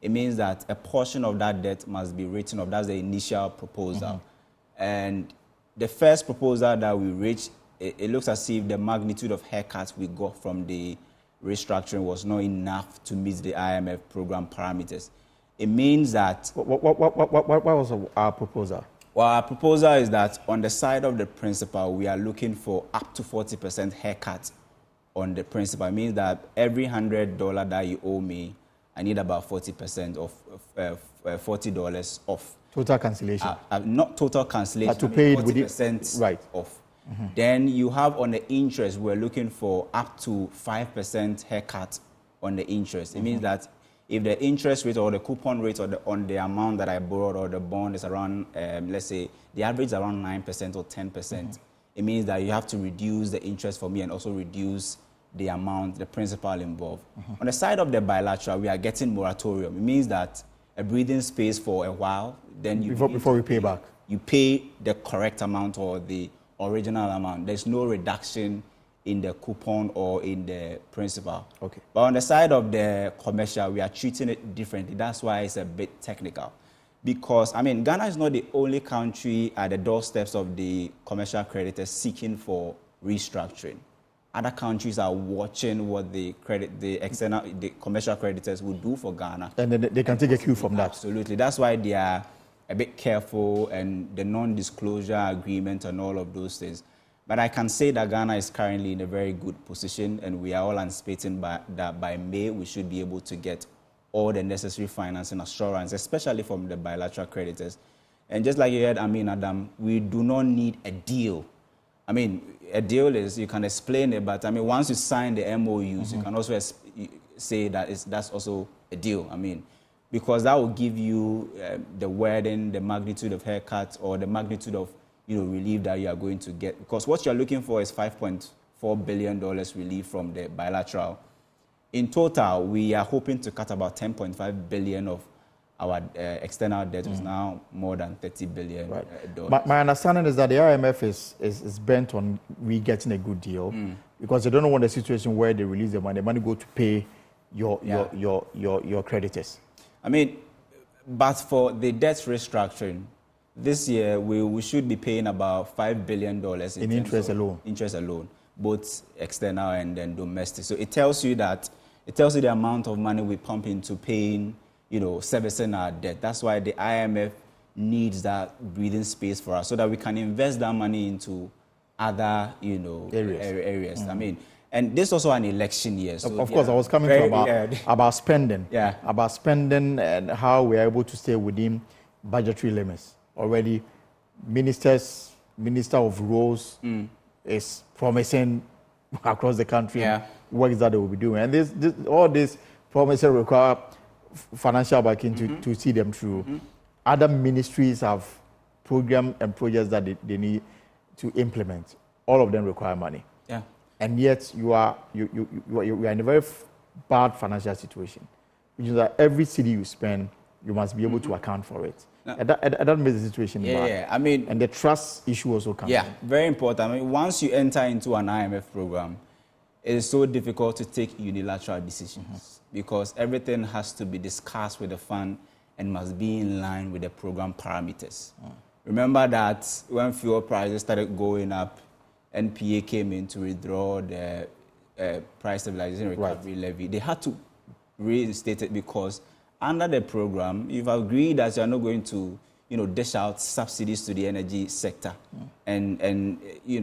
it means that a portion of that debt must be written off. That's the initial proposal. And the first proposal that we reached, it looks as if the magnitude of haircuts we got from the restructuring was not enough to meet the IMF program parameters. It means that... What was our proposal? Well, our proposal is that on the side of the principal, we are looking for up to 40% haircut on the principal. It means that every $100 that you owe me, I need about 40% of $40 off. Total cancellation. Not total cancellation. To pay it 40% right. off. Then you have on the interest, we're looking for up to 5% haircut on the interest. It means that if the interest rate or the coupon rate on the amount that I borrowed or the bond is around, let's say, the average is around 9% or 10%, it means that you have to reduce the interest for me and also reduce the amount, the principal involved. On the side of the bilateral, we are getting moratorium. It means that a breathing space for a while, then you... Before we pay back. You pay the correct amount or the original amount. There's no reduction in the coupon or in the principal. Okay. But on the side of the commercial, we are treating it differently. That's why it's a bit technical. Because, I mean, Ghana is not the only country at the doorsteps of the commercial creditors seeking for restructuring. Other countries are watching what the commercial creditors will do for Ghana. And then they can take a cue from that. Absolutely. That's why they are a bit careful, and the non-disclosure agreement and all of those things. But I can say that Ghana is currently in a very good position, and we are all anticipating that by May we should be able to get all the necessary financing assurance, especially from the bilateral creditors. And just like you heard, Adam, we do not need a deal. I mean, a deal is, you can explain it, but I mean, once you sign the MOUs, you can also say that that's also a deal. I mean, because that will give you the wording, the magnitude of haircuts, or the magnitude of relief that you are going to get. Because what you're looking for is $5.4 billion relief from the bilateral. In total, we are hoping to cut about $10.5 billion of our external debt, is now more than $30 billion. Right. My understanding is that the IMF is bent on we getting a good deal because they don't want a situation where they release the money go to pay your creditors. I mean, but for the debt restructuring, this year we should be paying about $5 billion in interest alone. Interest alone, both external and then domestic. So it tells you the amount of money we pump into paying, servicing our debt. That's why the IMF needs that breathing space for us so that we can invest that money into other, areas. I mean, and this is also an election year. So of course, I was coming to about spending. Yeah. About spending and how we are able to stay within budgetary limits. Already, Minister of Roads is promising across the country works that they will be doing. And all these promises require financial backing to see them through. Other ministries have programs and projects that they need to implement. All of them require money. Yeah. And yet you are in a very bad financial situation, which is that every city you spend, you must be able to account for it. No. And that makes the situation bad. Yeah, I mean, and the trust issue also comes. Yeah, very important. I mean, once you enter into an IMF program, it is so difficult to take unilateral decisions because everything has to be discussed with the fund and must be in line with the program parameters. Remember that when fuel prices started going up, NPA came in to withdraw the price stabilization recovery levy. They had to reinstate it because under the program, you've agreed that you are not going to, dish out subsidies to the energy sector, and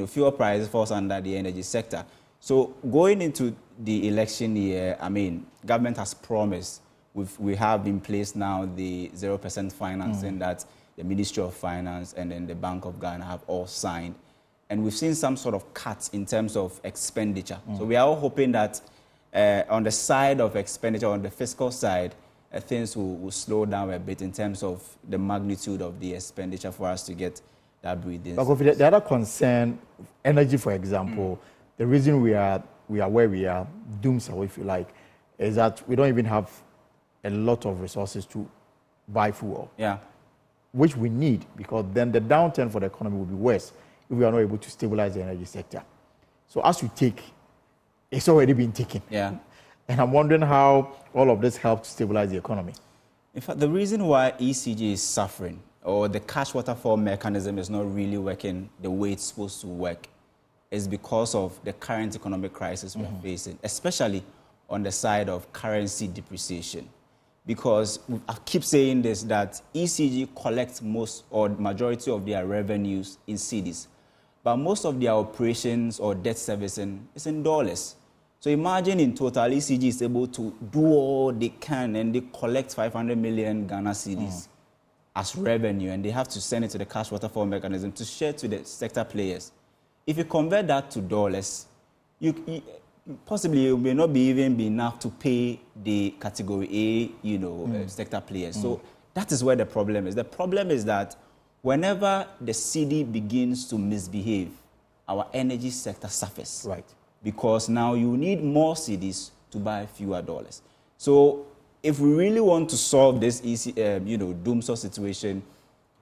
fuel prices falls under the energy sector. So going into the election year, I mean, government has promised. We have in place now the 0% financing that the Ministry of Finance and then the Bank of Ghana have all signed. And we've seen some sort of cuts in terms of expenditure. So we are all hoping that on the side of expenditure, on the fiscal side, things will slow down a bit in terms of the magnitude of the expenditure for us to get that breathing. But the other concern, energy, for example, the reason we are where we are, doomsday, if you like, is that we don't even have a lot of resources to buy fuel. Yeah. Which we need, because then the downturn for the economy will be worse if we are not able to stabilize the energy sector. So as we take, it's already been taken. Yeah. And I'm wondering how all of this helps to stabilize the economy. In fact, the reason why ECG is suffering, or the cash waterfall mechanism is not really working the way it's supposed to work, is because of the current economic crisis we're facing, especially on the side of currency depreciation. Because I keep saying this, that ECG collects most or majority of their revenues in cedis, but most of their operations or debt servicing is in dollars. So imagine in total, ECG is able to do all they can and they collect 500 million Ghana cedis as revenue, and they have to send it to the cash waterfall mechanism to share to the sector players. If you convert that to dollars, possibly it may not even be enough to pay the category A, sector players. So that is where the problem is. The problem is that whenever the cedi begins to misbehave, our energy sector suffers. Right. Because now you need more cedis to buy fewer dollars. So if we really want to solve this doomsday situation,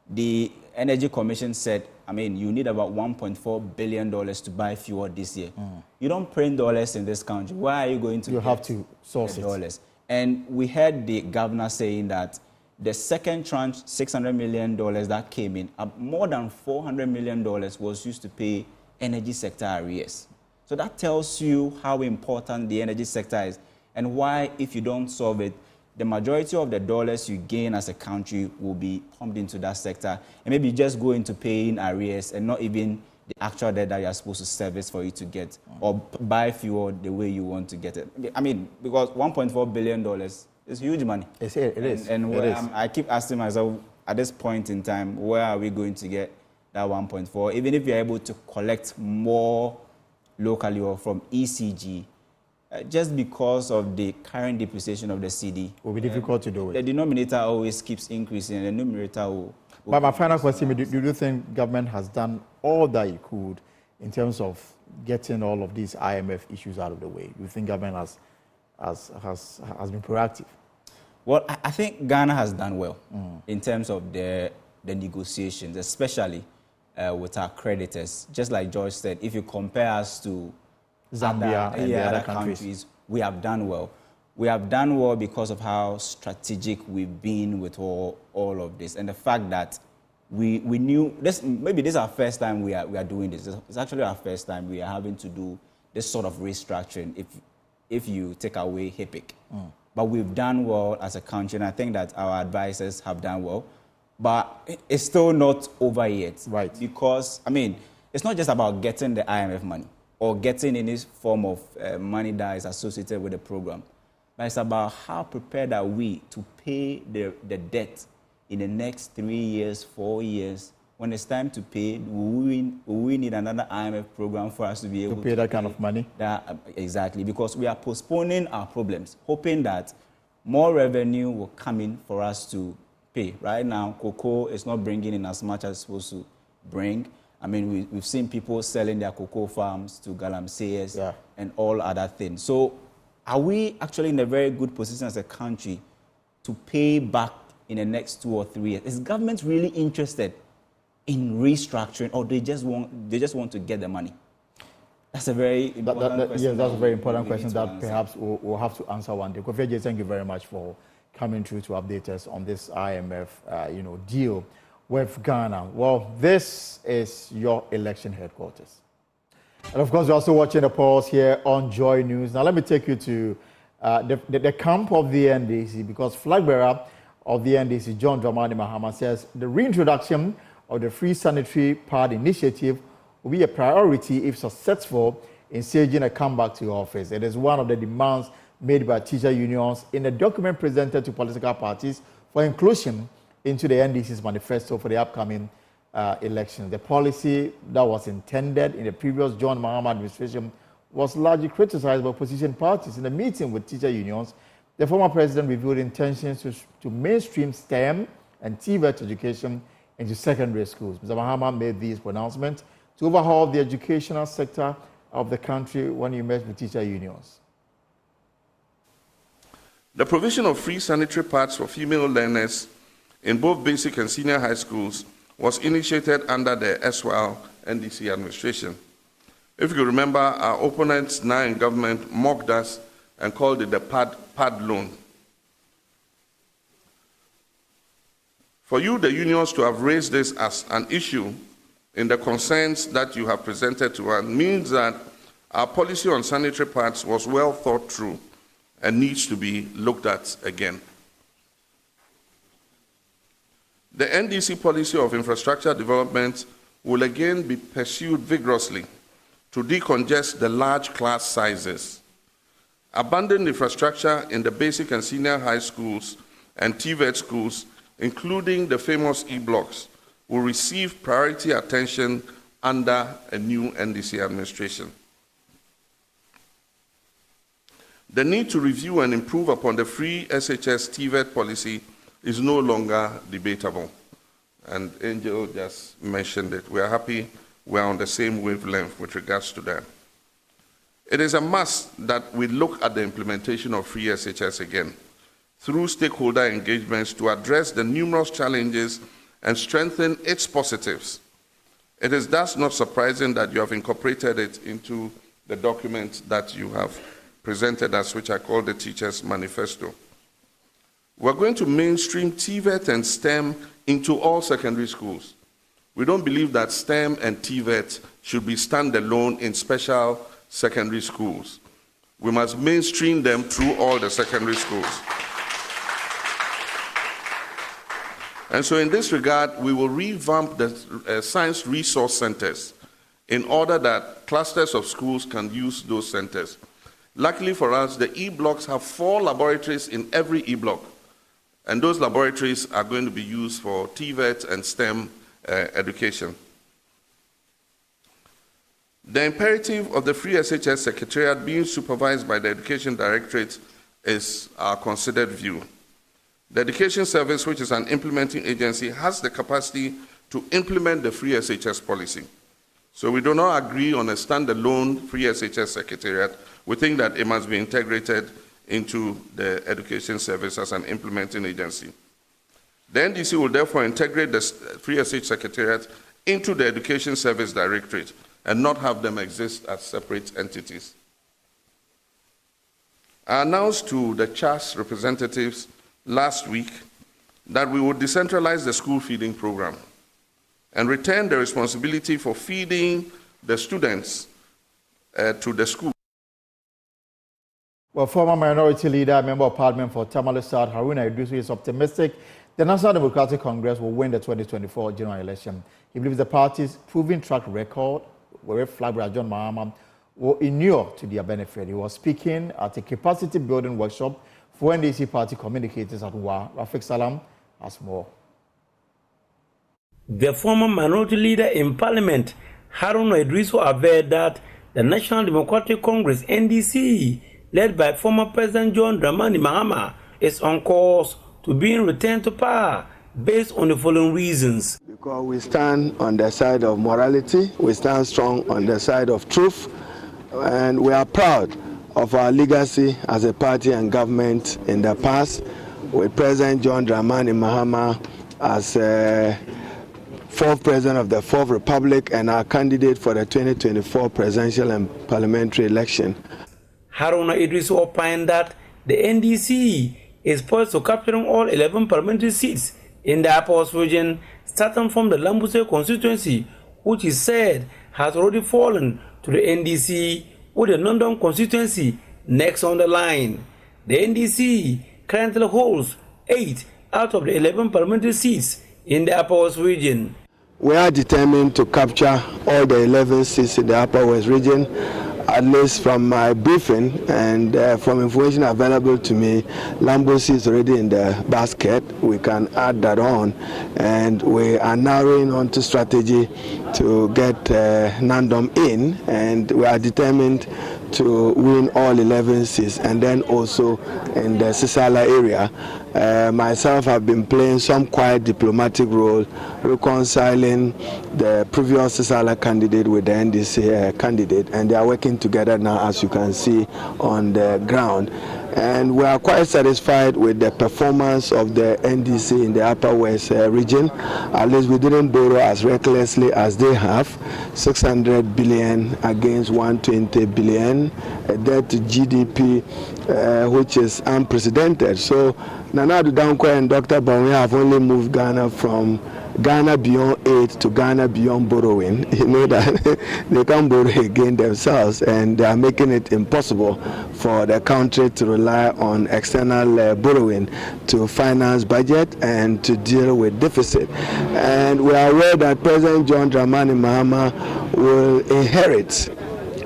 the Energy Commission said, you need about $1.4 billion to buy fuel this year. You don't print dollars in this country. Why are you going to have to source dollars? And we heard the governor saying that the second tranche, $600 million that came in, more than $400 million was used to pay energy sector arrears. So that tells you how important the energy sector is and why, if you don't solve it, the majority of the dollars you gain as a country will be pumped into that sector, and maybe you just go into paying arrears and not even the actual debt that you're supposed to service for you to get or buy fuel the way you want to get it. Because $1.4 billion is huge money. It is. And I keep asking myself, at this point in time, where are we going to get that 1.4? Even if you're able to collect more locally or from ECG, just because of the current depreciation of the cedi, it will be difficult to do it. The denominator always keeps increasing, and the numerator will but my final question, do you think government has done all that it could in terms of getting all of these IMF issues out of the way? Do you think government has been proactive? Well, I think Ghana has done well in terms of the negotiations, especially with our creditors. Just like George said, if you compare us to Zambia and the other countries, we have done well. We have done well because of how strategic we've been with all of this, and the fact that we knew this. Maybe this is our first time we are doing this. It's actually our first time we are having to do this sort of restructuring. If you take away HIPIC, but we've done well as a country, and I think that our advisors have done well. But it's still not over yet, right? Because it's it's not just about getting the IMF money or getting any form of money that is associated with the program, but it's about how prepared are we to pay the debt in the next 3 years, 4 years. When it's time to pay, will we need another IMF program for us to be able to pay that kind of money? Exactly, because we are postponing our problems, hoping that more revenue will come in for us to pay. Right now, cocoa is not bringing in as much as it's supposed to bring. I mean, we've seen people selling their cocoa farms to galamseyers and all other things. So are we actually in a very good position as a country to pay back in the next 2 or 3 years? Is government really interested in restructuring, or they just want to get the money? That's a very important question. Yes, that's a very important question that perhaps we'll have to answer one day. Kofi Adjei, thank you very much for coming through to update us on this IMF deal with Ghana. Well, this is your election headquarters. And of course, you're also watching the polls here on Joy News. Now, let me take you to the camp of the NDC, because flag bearer of the NDC, John Dramani Mahama, says the reintroduction of the Free Sanitary Pad initiative will be a priority if successful in staging a comeback to office. It is one of the demands made by teacher unions in a document presented to political parties for inclusion into the NDC's manifesto for the upcoming election. The policy that was intended in the previous John Mahama administration was largely criticized by opposition parties. In a meeting with teacher unions, the former president revealed intentions to mainstream STEM and TVET education into secondary schools. Mr. Mahama made these pronouncements to overhaul the educational sector of the country when he met with teacher unions. The provision of free sanitary pads for female learners in both basic and senior high schools was initiated under the SWAL NDC administration. If you remember, our opponents now in government mocked us and called it the pad loan. For you, the unions, to have raised this as an issue in the concerns that you have presented to us means that our policy on sanitary pads was well thought through and needs to be looked at again. The NDC policy of infrastructure development will again be pursued vigorously to decongest the large class sizes. Abandoned infrastructure in the basic and senior high schools and TVET schools, including the famous E-blocks, will receive priority attention under a new NDC administration. The need to review and improve upon the free SHS TVET policy is no longer debatable. And Angel just mentioned it. We are happy we are on the same wavelength with regards to that. It is a must that we look at the implementation of free SHS again through stakeholder engagements to address the numerous challenges and strengthen its positives. It is thus not surprising that you have incorporated it into the document that you have presented us, which I call the Teachers' Manifesto. We're going to mainstream TVET and STEM into all secondary schools. We don't believe that STEM and TVET should be standalone in special secondary schools. We must mainstream them through all the secondary schools. And so in this regard, we will revamp the science resource centers in order that clusters of schools can use those centers. Luckily for us, the E-blocks have 4 laboratories in every E-block, and those laboratories are going to be used for TVET and STEM education. The imperative of the Free SHS Secretariat being supervised by the Education Directorate is our considered view. The Education Service, which is an implementing agency, has the capacity to implement the Free SHS policy. So we do not agree on a standalone Free SHS Secretariat. We think that it must be integrated into the Education Service as an implementing agency. The NDC will therefore integrate the Free SHS Secretariat into the Education Service Directorate and not have them exist as separate entities. I announced to the CHAS representatives last week that we would decentralize the school feeding program and return the responsibility for feeding the students to the school. Well, former minority leader, member of parliament for Tamale South, Haruna Iddrisu, is optimistic the National Democratic Congress will win the 2024 general election. He He believes the party's proven track record, where Flag Bearer John Mahama, will inure to their benefit. He was speaking at a capacity building workshop for NDC party communicators at WA. Rafik Salam has more. The former minority leader in parliament, Haruna Idrisu, averred that the National Democratic Congress, NDC, led by former President John Dramani Mahama, is on course to being returned to power based on the following reasons. Because we stand on the side of morality, we stand strong on the side of truth, and we are proud of our legacy as a party and government in the past, with President John Dramani Mahama as fourth president of the Fourth Republic and our candidate for the 2024 presidential and parliamentary election. Haruna Idrisu opined that the NDC is poised to capturing all 11 parliamentary seats in the Upper West region, starting from the Lambuse constituency, which is said has already fallen to the NDC, with the London constituency next on the line. The NDC currently holds 8 out of the 11 parliamentary seats in the Upper West region. We are determined to capture all the 11 seats in the Upper West region. At least from my briefing and from information available to me, Lambose is already in the basket. We can add that on, and we are narrowing on to strategy to get Nandom in, and we are determined to win all 11 seats, and then also in the Sisala area. Myself have been playing some quiet diplomatic role, reconciling the previous Sisala candidate with the NDC candidate, and they are working together now, as you can see on the ground. And we are quite satisfied with the performance of the NDC in the Upper West region. At least we didn't borrow as recklessly as they have. 600 billion against 120 billion, a debt to GDP which is unprecedented. So Nana Addo Dankwa and Dr. Bawumia have only moved Ghana from Ghana beyond aid to Ghana beyond borrowing. You know that they can't borrow again themselves, and they are making it impossible for the country to rely on external borrowing to finance budget and to deal with deficit. And we are aware that President John Dramani Mahama will inherit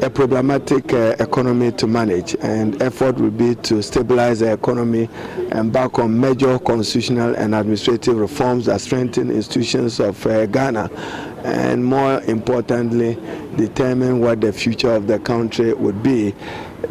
a problematic economy to manage, and effort will be to stabilize the economy and back on major constitutional and administrative reforms that strengthen institutions of Ghana, and more importantly, determine what the future of the country would be.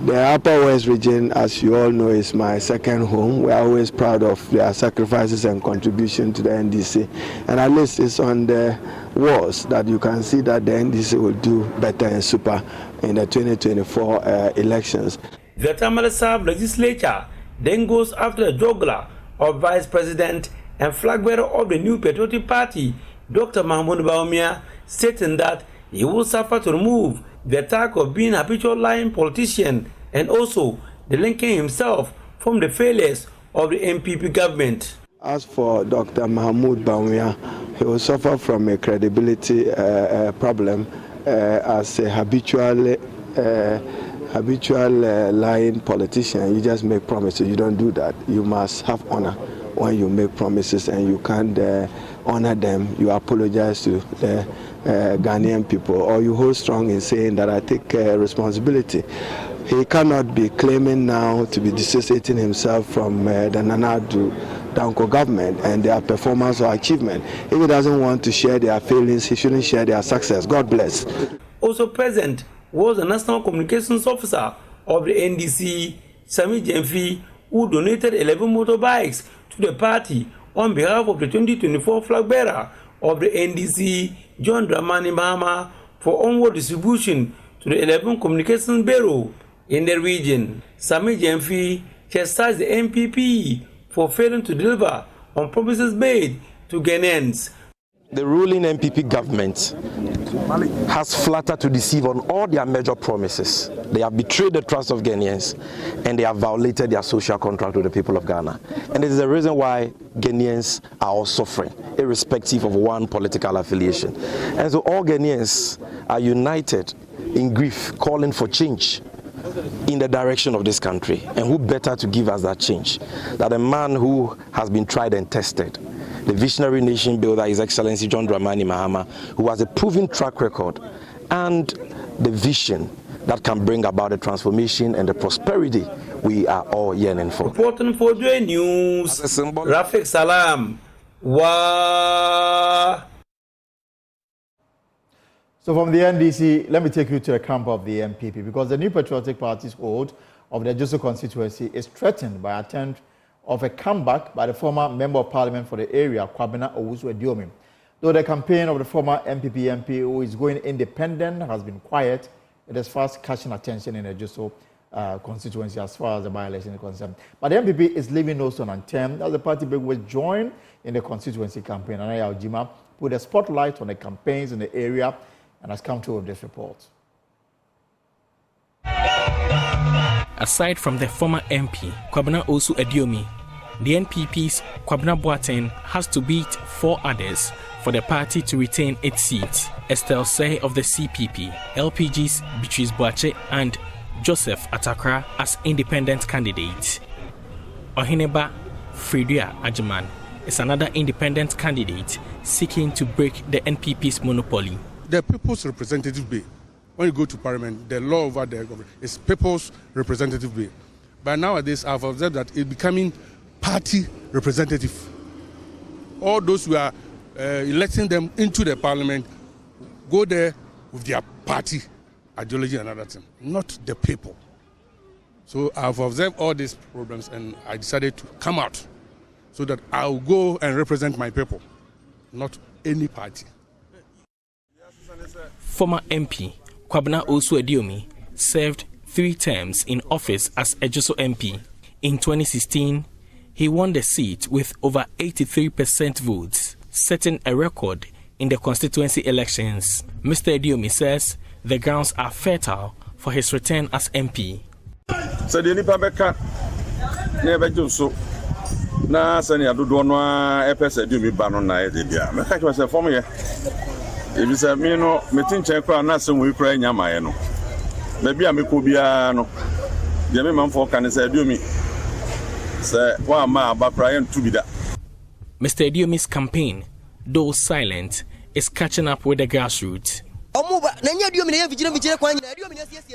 The Upper West region, as you all know, is my second home. We are always proud of their sacrifices and contribution to the NDC, and at least it's on the walls that you can see that the NDC will do better and super in the 2024 elections. The Tamale South legislature then goes after the juggler of vice president and flag bearer of the new patriotic party, Dr. Mahmoud Bawumia, stating that he will suffer to remove the attack of being a habitual lying politician and also the linking himself from the failures of the MPP government. As for Dr. Mahmoud Bawumia, he will suffer from a credibility problem as a habitual lying politician. You just make promises. You don't do that. You must have honor when you make promises, and you can't honor them. You apologize to the Ghanaian people, or you hold strong in saying that I take responsibility. He cannot be claiming now to be dissociating himself from the Nana Addo Dankwa government and their performance or achievement. If he doesn't want to share their failings, he shouldn't share their success. God bless. Also present was the National Communications Officer of the NDC, Sami Jemfi, who donated 11 motorbikes to the party on behalf of the 2024 flag bearer of the NDC, John Dramani Mahama, for onward distribution to the 11 communications bureau in the region. Sami Jemfi chastised the MPP for failing to deliver on promises made to Ghanaians. The ruling MPP government has flattered to deceive on all their major promises. They have betrayed the trust of Ghanaians, and they have violated their social contract with the people of Ghana. And it is the reason why Ghanaians are all suffering, irrespective of one political affiliation. And so all Ghanaians are united in grief, calling for change in the direction of this country. And who better to give us that change than a man who has been tried and tested? the visionary nation builder, His Excellency John Dramani Mahama, who has a proven track record and the vision that can bring about the transformation and the prosperity we are all yearning for. Reporting for the news, Rafik Salam. Wow. So from the NDC, let me take you to the camp of the MPP, because the New Patriotic Party's hold of the Joso constituency is threatened by attempt of a comeback by the former Member of Parliament for the area, Kwabena Owusu-Aduomi. Though the campaign of the former MPP MP who is going independent has been quiet, it is fast catching attention in the Joso constituency as far as the by-election is concerned. But the MPP is leaving no stone unturned as the party will join in the constituency campaign. Anaya Ojima put a spotlight on the campaigns in the area and has come through with this report. Aside from the former MP, Kwabena Owusu-Aduomi, the NPP's Kwabena Boateng has to beat 4 others for the party to retain its seat. Estelle Say of the CPP, LPG's Beatrice Boache and Joseph Atakra as independent candidates. Ohineba Fridua Ajiman is another independent candidate seeking to break the NPP's monopoly. The People's Representative Bill, when you go to Parliament, the law over the government is People's Representative Bill. But nowadays, I've observed that it's becoming party representative. All those who are electing them into the Parliament go there with their party ideology and other thing, not the people. So I've observed all these problems and I decided to come out so that I'll go and represent my people, not any party. Former MP Kwabena Owusu-Aduomi served 3 terms in office as a Joso MP. In 2016, he won the seat with over 83% votes, setting a record in the constituency elections. Mr. Aduomi says the grounds are fertile for his return as MP. So the nipa beka never do so. Na sani adodo no a epese Aduomi ba no na e de bia. Me ka twa se form ye. If you say me no metin chen kwa na se we kura nya maye no. Ba bia me ko bia no. De me man for kan se Aduomi. Se wa ma ba kura yen tu bi da. Mr. Aduomi's campaign, though silent, is catching up with the grassroots.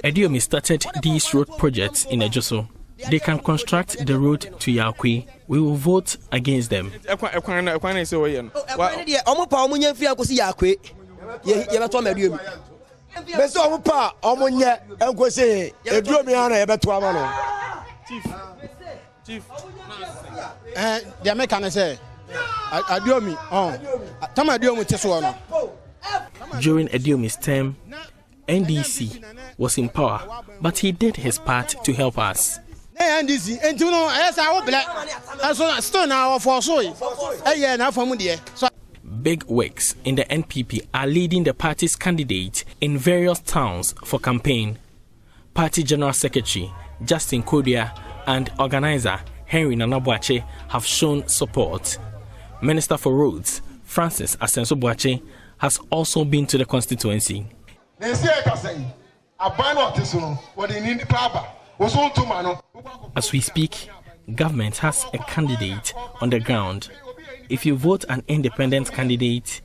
Aduomi started these road projects in Ejoso. They can construct the road to Yakwe. We will vote against them. During Aduomi's term, NDC was in power, but he did his part to help us. Big works in the NPP are leading the party's candidate in various towns for campaign. Party General Secretary Justin Kodia and organizer Henry Nana Boache have shown support. Minister for Roads Francis Asenso Boache has also been to the constituency. As we speak, government has a candidate on the ground. If you vote an independent candidate,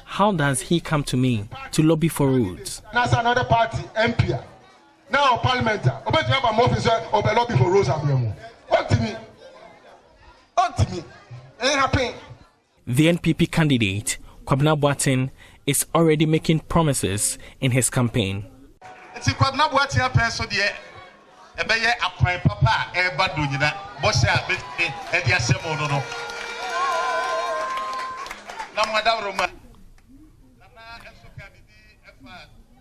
how does he come to me to lobby for roads? That's another party, MP. Now Parliament, lobby for roads. What to me? Ain't happening. The NPP candidate, Kwabena Boateng, is already making promises in his campaign.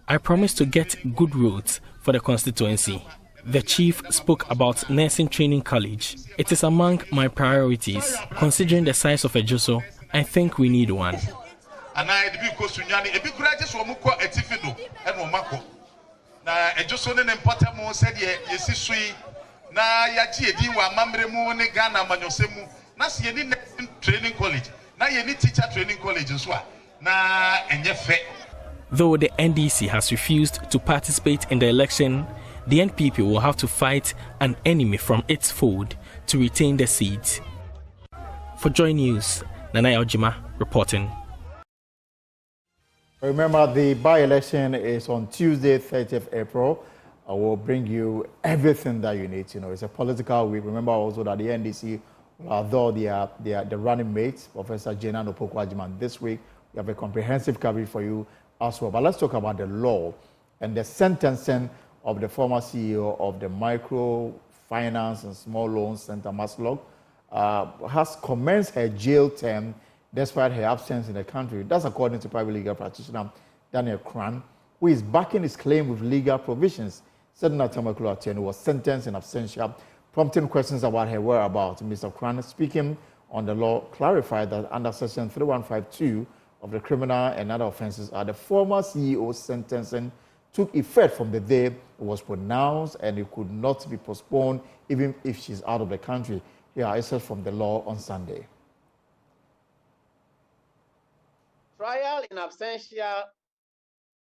I promise to get good roads for the constituency. The chief spoke about nursing training college. It is among my priorities. Considering the size of Ejoso, I think we need one. Though the NDC has refused to participate in the election, the NPP will have to fight an enemy from its fold to retain the seat. For Joy News, Nana Ojima reporting. Remember, the by-election is on Tuesday, 30th April. I will bring you everything that you need to know. It's a political week. Remember also that the NDC, although they are the running mates, Professor Jena Opoku-Agyeman, this week, we have a comprehensive coverage for you as well. But let's talk about the law and the sentencing of the former CEO of the Microfinance and Small Loans Center, Maslog, has commenced her jail term despite her absence in the country. That's according to private legal practitioner Daniel Kran, who is backing his claim with legal provisions. Sedna Tamakulu Atieno was sentenced in absentia, prompting questions about her whereabouts. Mr. Kran, speaking on the law, clarified that under Section 3152 of the Criminal and Other Offences, the former CEO's sentencing took effect from the day it was pronounced, and it could not be postponed even if she's out of the country. Here are excerpts from the law on Sunday. Trial in absentia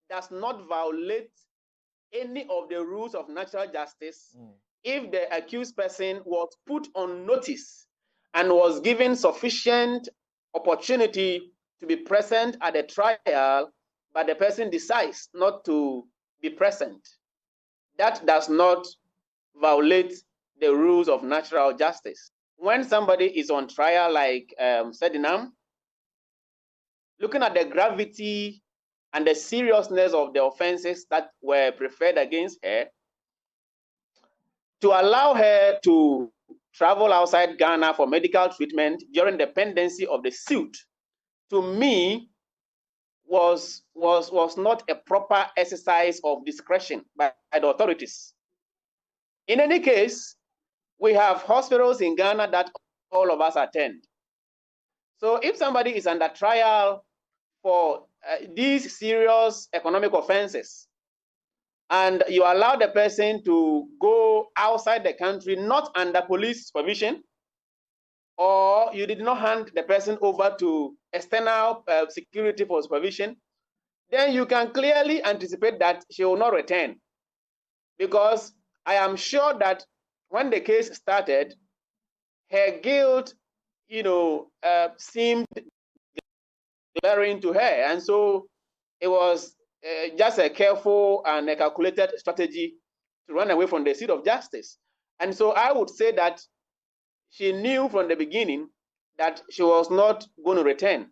does not violate any of the rules of natural justice if the accused person was put on notice and was given sufficient opportunity to be present at the trial, but the person decides not to be present. That does not violate the rules of natural justice. When somebody is on trial, like Sedinam, looking at the gravity and the seriousness of the offenses that were preferred against her, to allow her to travel outside Ghana for medical treatment during the pendency of the suit, to me, was not a proper exercise of discretion by the authorities. In any case, we have hospitals in Ghana that all of us attend. So if somebody is under trial for these serious economic offenses, and you allow the person to go outside the country, not under police supervision, or you did not hand the person over to external security for supervision, then you can clearly anticipate that she will not return. Because I am sure that when the case started, her guilt, seemed glaring to her. And so it was just a careful and a calculated strategy to run away from the seat of justice. And so I would say that she knew from the beginning that she was not going to return.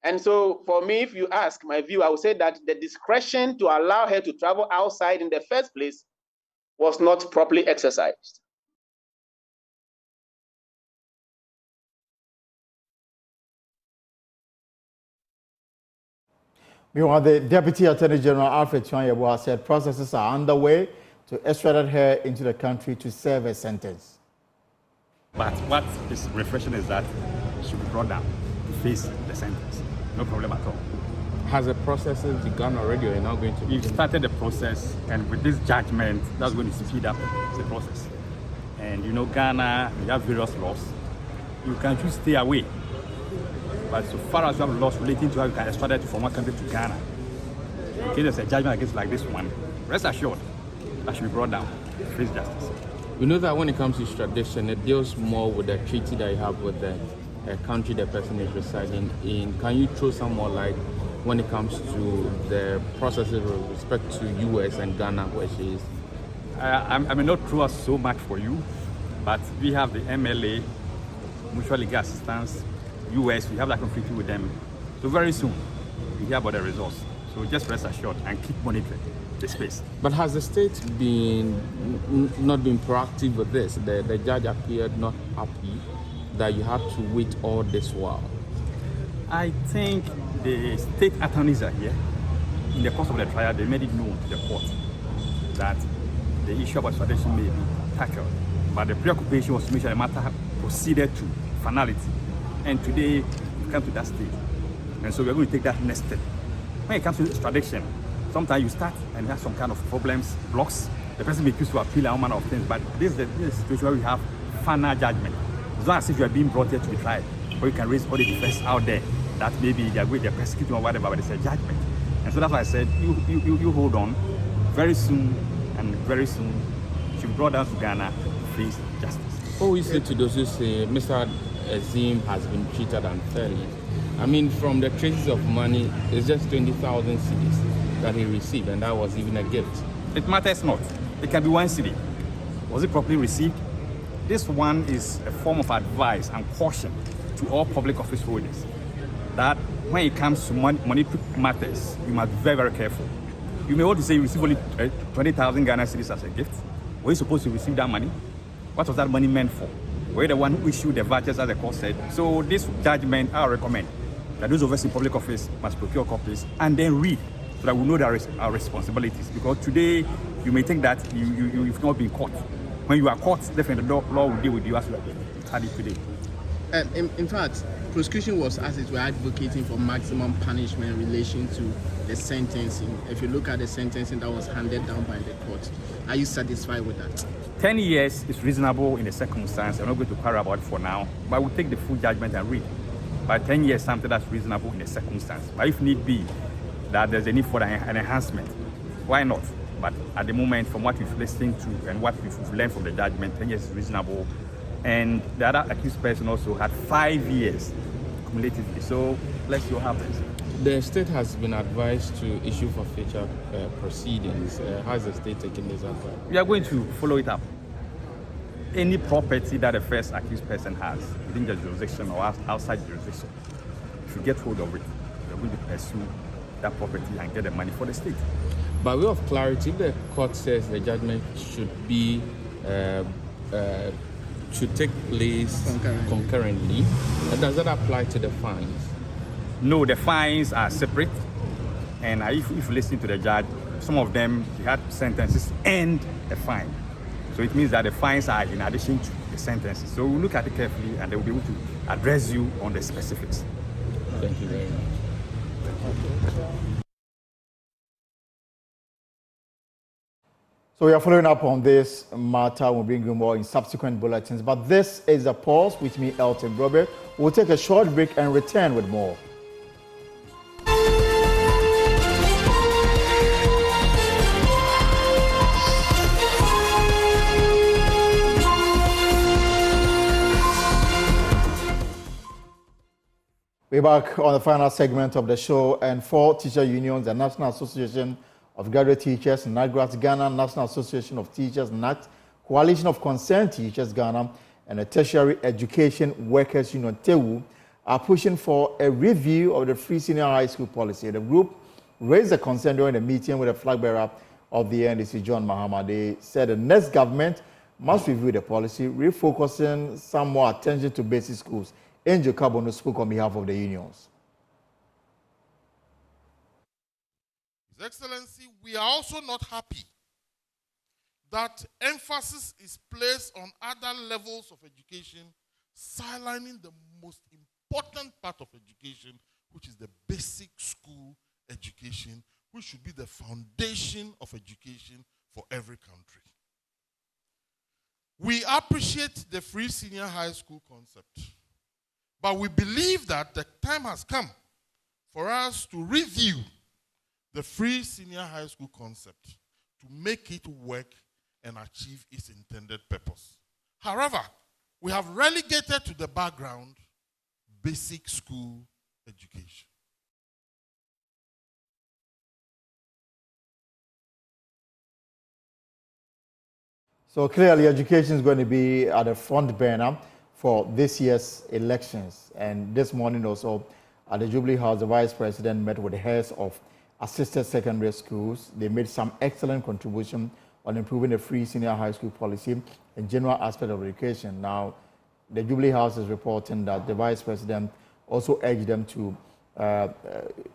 And so for me, if you ask my view, I would say that the discretion to allow her to travel outside in the first place was not properly exercised. Meanwhile, the Deputy Attorney General Alfred Chuanyebo said processes are underway to extradite her into the country to serve a sentence. But what is refreshing is that she will be brought down to face the sentence. No problem at all. Has the process begun already, or you're not going to? We've started the process, and with this judgment, that's going to speed up the process. And Ghana, we have various laws. You can choose to stay away. But so far as you have laws relating to how you can extradite from one country to Ghana, in case there's a judgment against like this one, rest assured that should be brought down to face justice. We know that when it comes to extradition, it deals more with the treaty that you have with the country the person is residing in. Can you throw some more light when it comes to the processes with respect to US and Ghana, where she is? I may not throw us so much for you, but we have the MLA, Mutual Legal Assistance, US, we have that treaty with them. So very soon, we hear about the results. So just rest assured and keep monitoring the space. But has the state not been proactive with this? The judge appeared not happy that you have to wait all this while. I think the state attorneys are here. In the course of the trial, they made it known to the court that the issue of extradition may be tackled. But the preoccupation was to make sure the matter proceeded to finality. And today, we've come to that stage. And so we're going to take that next step. When it comes to extradition, sometimes you start and you have some kind of problems, blocks. The person may choose to appeal and all manner of things. But this is the situation where we have final judgment. It's not as if you are being brought here to be tried, or you can raise all the defense out there that maybe they're persecuting or whatever, but it's a judgment. And so that's why I said, you hold on. Very soon, she'll be brought down to Ghana to face justice. What we say to those who say, Mr. Azim has been treated unfairly. I mean, from the traces of money, it's just 20,000 cedis that he received, and that was even a gift. It matters not. It can be 1 cedi. Was it properly received? This one is a form of advice and caution to all public office holders that when it comes to monetary matters, you must be very, very careful. You may want to say you receive only 20,000 Ghana cedis as a gift. Were you supposed to receive that money? What was that money meant for? Were you the one who issued the vouchers, as the court said? So this judgment, I recommend that those of us in public office must procure copies and then read so that we know our responsibilities. Because today, you may think that you've not been caught. When you are caught, definitely the law will deal with you as you had it today. In fact, prosecution was, as it were, advocating for maximum punishment in relation to the sentencing. If you look at the sentencing that was handed down by the court, are you satisfied with that? 10 years is reasonable in the circumstance. I'm not going to quarrel about it for now, but we'll take the full judgment and read. But 10 years is something that's reasonable in the circumstance. But if need be, that there's a need for an enhancement, why not? But at the moment, from what we've listened to and what we've learned from the judgment, 10 years is reasonable. And the other accused person also had 5 years cumulatively. So let's see what happens. The state has been advised to issue forfeiture proceedings. How is the state taking this advice? We are going to follow it up. Any property that the first accused person has within the jurisdiction or outside the jurisdiction, if you get hold of it, we are going to pursue that property and get the money for the state. By way of clarity, if the court says the judgment should be should take place concurrently, does that apply to the fines? No, the fines are separate. And if you listen to the judge, some of them they had sentences and a fine. So it means that the fines are in addition to the sentences. So we'll look at it carefully and they will be able to address you on the specifics. Thank you very much. So we are following up on this matter. We'll bring you more in subsequent bulletins. But this is a pause with me, Elton Brobe. We'll take a short break and return with more. We're back on the final segment of the show, and 4 teacher unions, the National Association of Graduate Teachers, NAGRAT Ghana, National Association of Teachers, NAT, Coalition of Concerned Teachers Ghana, and the Tertiary Education Workers Union, TEWU, are pushing for a review of the free senior high school policy. The group raised a concern during a meeting with the flag bearer of the NDC, John Mahama. They said the next government must review the policy, refocusing some more attention to basic schools. Angel Kabono spoke on behalf of the unions. His Excellency, we are also not happy that emphasis is placed on other levels of education, sidelining the most important part of education, which is the basic school education, which should be the foundation of education for every country. We appreciate the free senior high school concept, but we believe that the time has come for us to review the free senior high school concept to make it work and achieve its intended purpose. However, we have relegated to the background basic school education. So clearly, education is going to be at the front burner for this year's elections. And this morning also, at the Jubilee House, the Vice President met with the heads of assisted secondary schools. They made some excellent contribution on improving the free senior high school policy and general aspect of education. Now, the Jubilee House is reporting that the Vice President also urged them to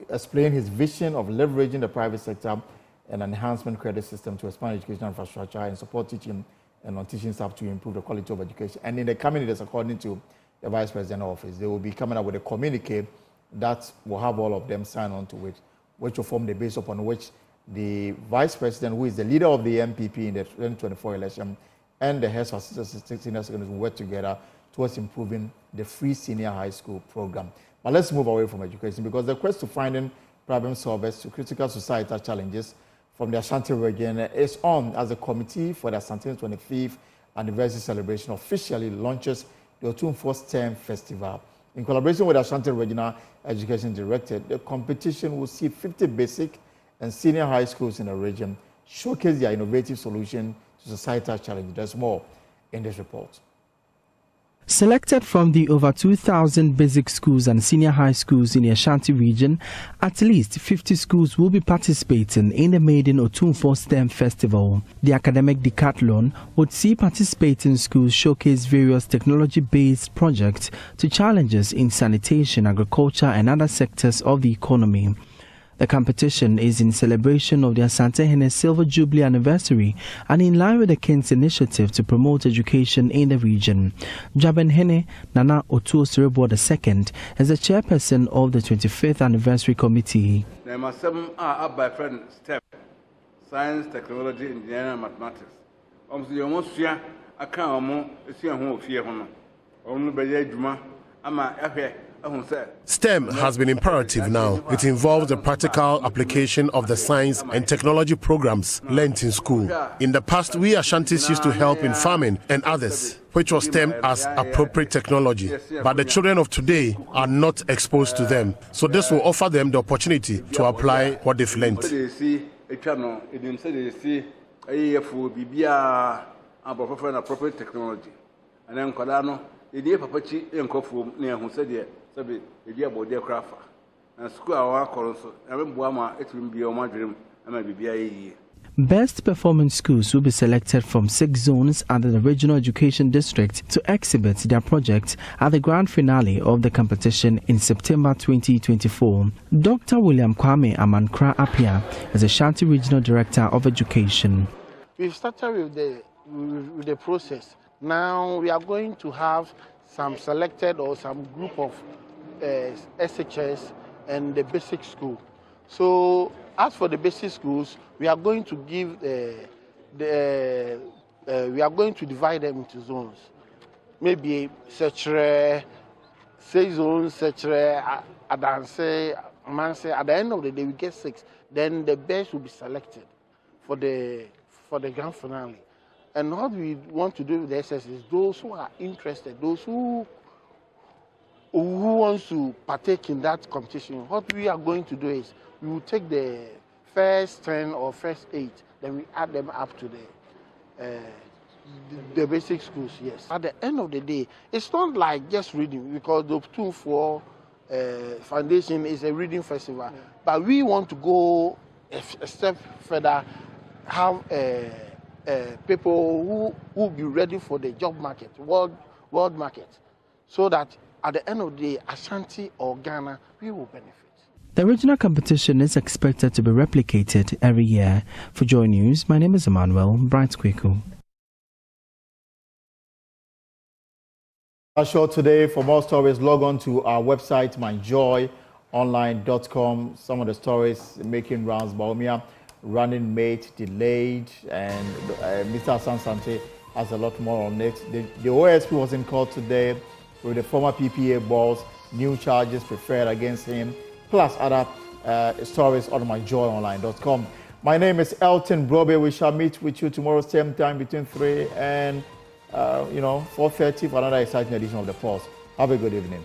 explain his vision of leveraging the private sector and enhancement credit system to expand educational infrastructure and support teaching and non-teaching staff to improve the quality of education. And in the coming days, according to the Vice President's office, they will be coming up with a communique that will have all of them sign on to it, which will form the base upon which the Vice President, who is the leader of the MPP in the 2024 election, and the heads of assistant senior secondary will work together towards improving the free senior high school program. But let's move away from education, because the quest to finding problem solvers to critical societal challenges from the Ashanti region is on as the Committee for the Ashanti 25th Anniversary Celebration officially launches the Otumfuo STEM Festival. In collaboration with Ashanti Regional Education Director, the competition will see 50 basic and senior high schools in the region showcase their innovative solution to societal challenges. There's more in this report. Selected from the over 2,000 basic schools and senior high schools in the Ashanti region, at least 50 schools will be participating in the maiden Otumfuo STEM Festival. The academic decathlon would see participating schools showcase various technology-based projects to challenges in sanitation, agriculture and other sectors of the economy. The competition is in celebration of the Asante Hene Silver Jubilee anniversary and in line with the King's initiative to promote education in the region. Jaben Hene Nana Otuo Serebo II is the chairperson of the 25th anniversary committee. There are some up by friend STEM, science, technology, engineering, and mathematics. You almost see a can see a home of fear. STEM has been imperative now. It involves the practical application of the science and technology programs learnt in school. In the past, we Ashantis used to help in farming and others, which was termed as appropriate technology. But the children of today are not exposed to them. So this will offer them the opportunity to apply what they've learnt. Appropriate technology. And then Best performing schools will be selected from 6 zones under the Regional Education District to exhibit their projects at the grand finale of the competition in September 2024. Dr. William Kwame Amankra Apia is the Ashanti Regional Director of Education. We've started with the process. Now we are going to have some selected or some group of SHS and the basic school. So as for the basic schools, we are going to give we are going to divide them into zones. Maybe Sechere, say zones, Sechere, Adanse, Manse. At the end of the day, we get 6. Then the best will be selected for the grand finale. And what we want to do with the SS is those who are interested, those who want to partake in that competition. What we are going to do is we will take the first 10 or first 8, then we add them up to the basic schools, yes. At the end of the day, it's not like just reading, because the Otumfuo Foundation is a reading festival. Yeah. But we want to go a step further, have people who will be ready for the job market, world market, so that at the end of the day, Ashanti or Ghana, we will benefit. The regional competition is expected to be replicated every year. For Joy News, my name is Emmanuel Bright Kweku. Our show today. For more stories, log on to our website, myjoyonline.com. Some of the stories making rounds: Baumia, running mate delayed, and Mr. Sansante has a lot more on it. The OSP was in court today with the former PPA boss, new charges preferred against him, plus other stories on myjoyonline.com. My name is Elton Brobe. We shall meet with you tomorrow, same time, between 3 and 4:30 for another exciting edition of The Pulse. Have a good evening.